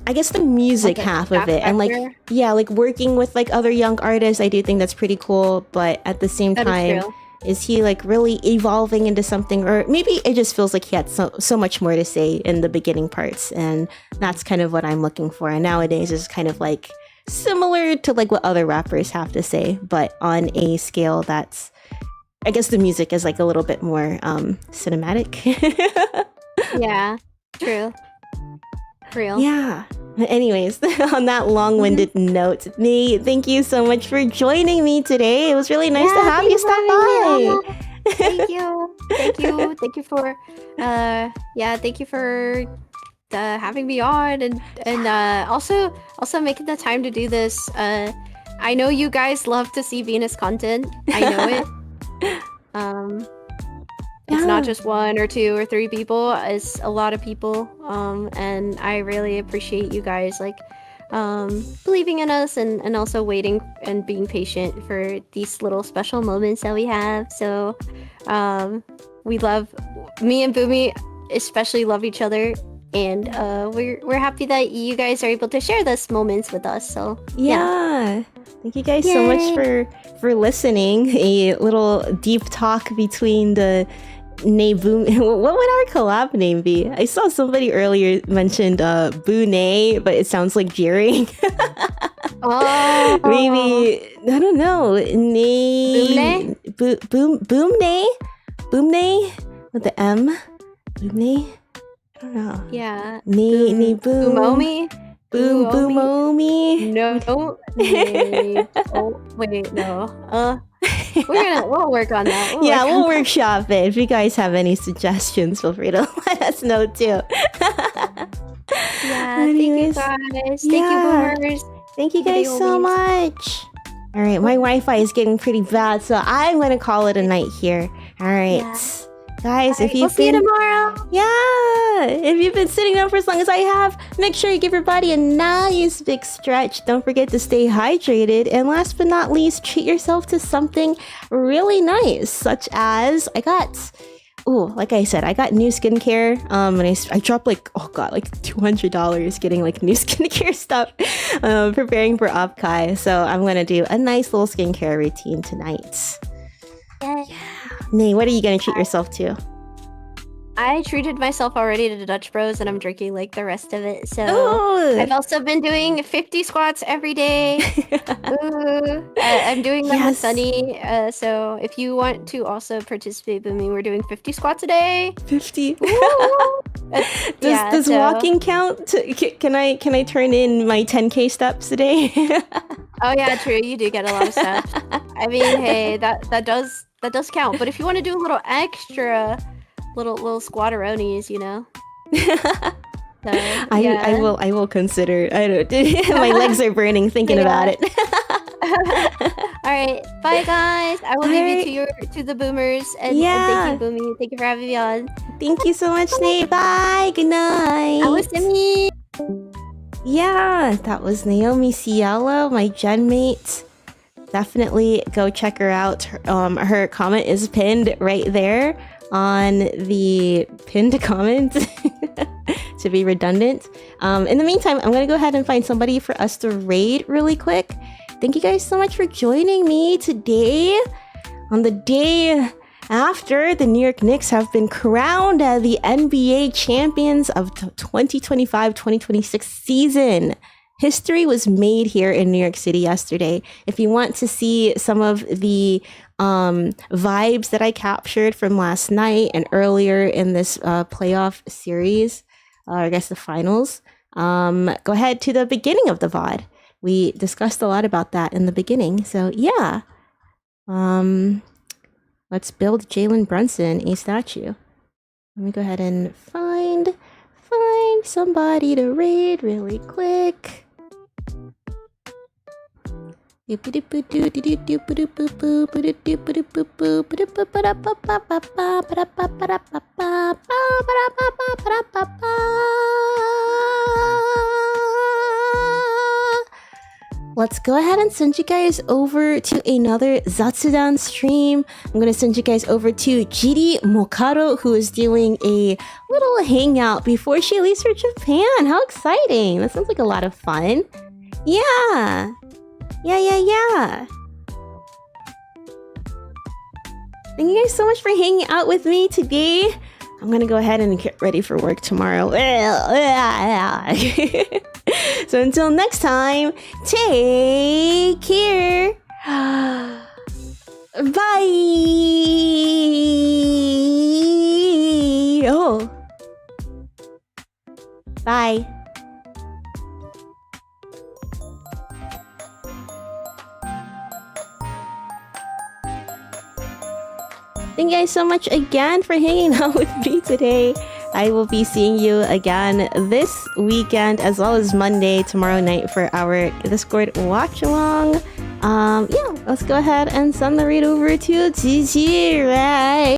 I guess the music half of it, and like like working with like other young artists. I do think that's pretty cool, but at the same time, is he like really evolving into something, or maybe it just feels like he had so much more to say in the beginning parts, and that's kind of what I'm looking for. And nowadays is kind of like similar to like what other rappers have to say, but on a scale that's, I guess the music is like a little bit more cinematic. Yeah, true. Real. Yeah. Anyways, on that long-winded note, Nate, thank you so much for joining me today. It was really nice to have you stop by. Thank you for having me on, and also making the time to do this. I know you guys love to see Venus content. I know it. It's not just 1 or 2 or 3 people, it's a lot of people, and I really appreciate you guys like believing in us and also waiting and being patient for these little special moments that we have. So we love, me and Boomi especially love each other, and we're happy that you guys are able to share those moments with us. So yeah. Thank you guys so much for listening. A little deep talk between the Boomi. What would our collab name be? I saw somebody earlier mentioned Boo-nay, but it sounds like jeering. Oh. Maybe, I don't know. Boom-nay? Boom-nay? With the M? Boom-nay? I don't know. Yeah. Boom. Boomomi? Boomomi? No. Oh, wait, no. We'll work on that. We'll workshop it. If you guys have any suggestions, feel free to let us know too. Anyways, thank you guys. Thank you, boomers. Thank you guys so much. All right, my Wi-Fi is getting pretty bad, so I'm gonna call it a night here. All right. Guys, if you've see you tomorrow. If you've been sitting down for as long as I have, make sure you give your body a nice big stretch. Don't forget to stay hydrated. And last but not least, treat yourself to something really nice, such as like I said, I got new skincare. And I dropped like $200 getting like new skincare stuff, preparing for Upkai. So I'm gonna do a nice little skincare routine tonight. Nay, what are you gonna treat yourself to? I treated myself already to the Dutch Bros, and I'm drinking like the rest of it. So I've also been doing 50 squats every day. I'm doing them with Sunny. So if you want to also participate with me, we're doing 50 squats a day. 50. Does walking count? Can I turn in my 10K steps a day? Oh yeah, true. You do get a lot of steps. I mean, hey, that does count. But if you want to do a little extra, little squatteronis, you know. So, I will consider. I don't. My legs are burning thinking about it. All right, bye guys. I will leave you to the boomers, and thank you, Boomi. Thank you for having me on. Thank you so much, Nate. Bye. Good night. I was Simi. Yeah, that was Naomi Cielo, my gen mate. Definitely go check her out. Her comment is pinned right there on the pinned comment to be redundant. In the meantime, I'm gonna go ahead and find somebody for us to raid really quick. Thank you guys so much for joining me today on the day after the New York Knicks have been crowned as the NBA champions of the 2025-2026 season. History was made here in New York City yesterday. If you want to see some of the vibes that I captured from last night and earlier in this playoff series, or I guess the finals, go ahead to the beginning of the VOD. We discussed a lot about that in the beginning. So yeah, let's build Jalen Brunson a statue. Let me go ahead and find somebody to raid really quick. Let's go ahead and send you guys over to another Zatsudan stream. I'm going to send you guys over to Jiri Mokaro, who is doing a little hangout before she leaves for Japan. How exciting! That sounds like a lot of fun. Yeah. Thank you guys so much for hanging out with me today. I'm gonna go ahead and get ready for work tomorrow. So until next time, take care. Bye. Oh. Bye. Thank you guys so much again for hanging out with me today. I will be seeing you again this weekend as well as Monday, tomorrow night for our Discord watch along. Yeah, let's go ahead and send the read over to Gigi, right?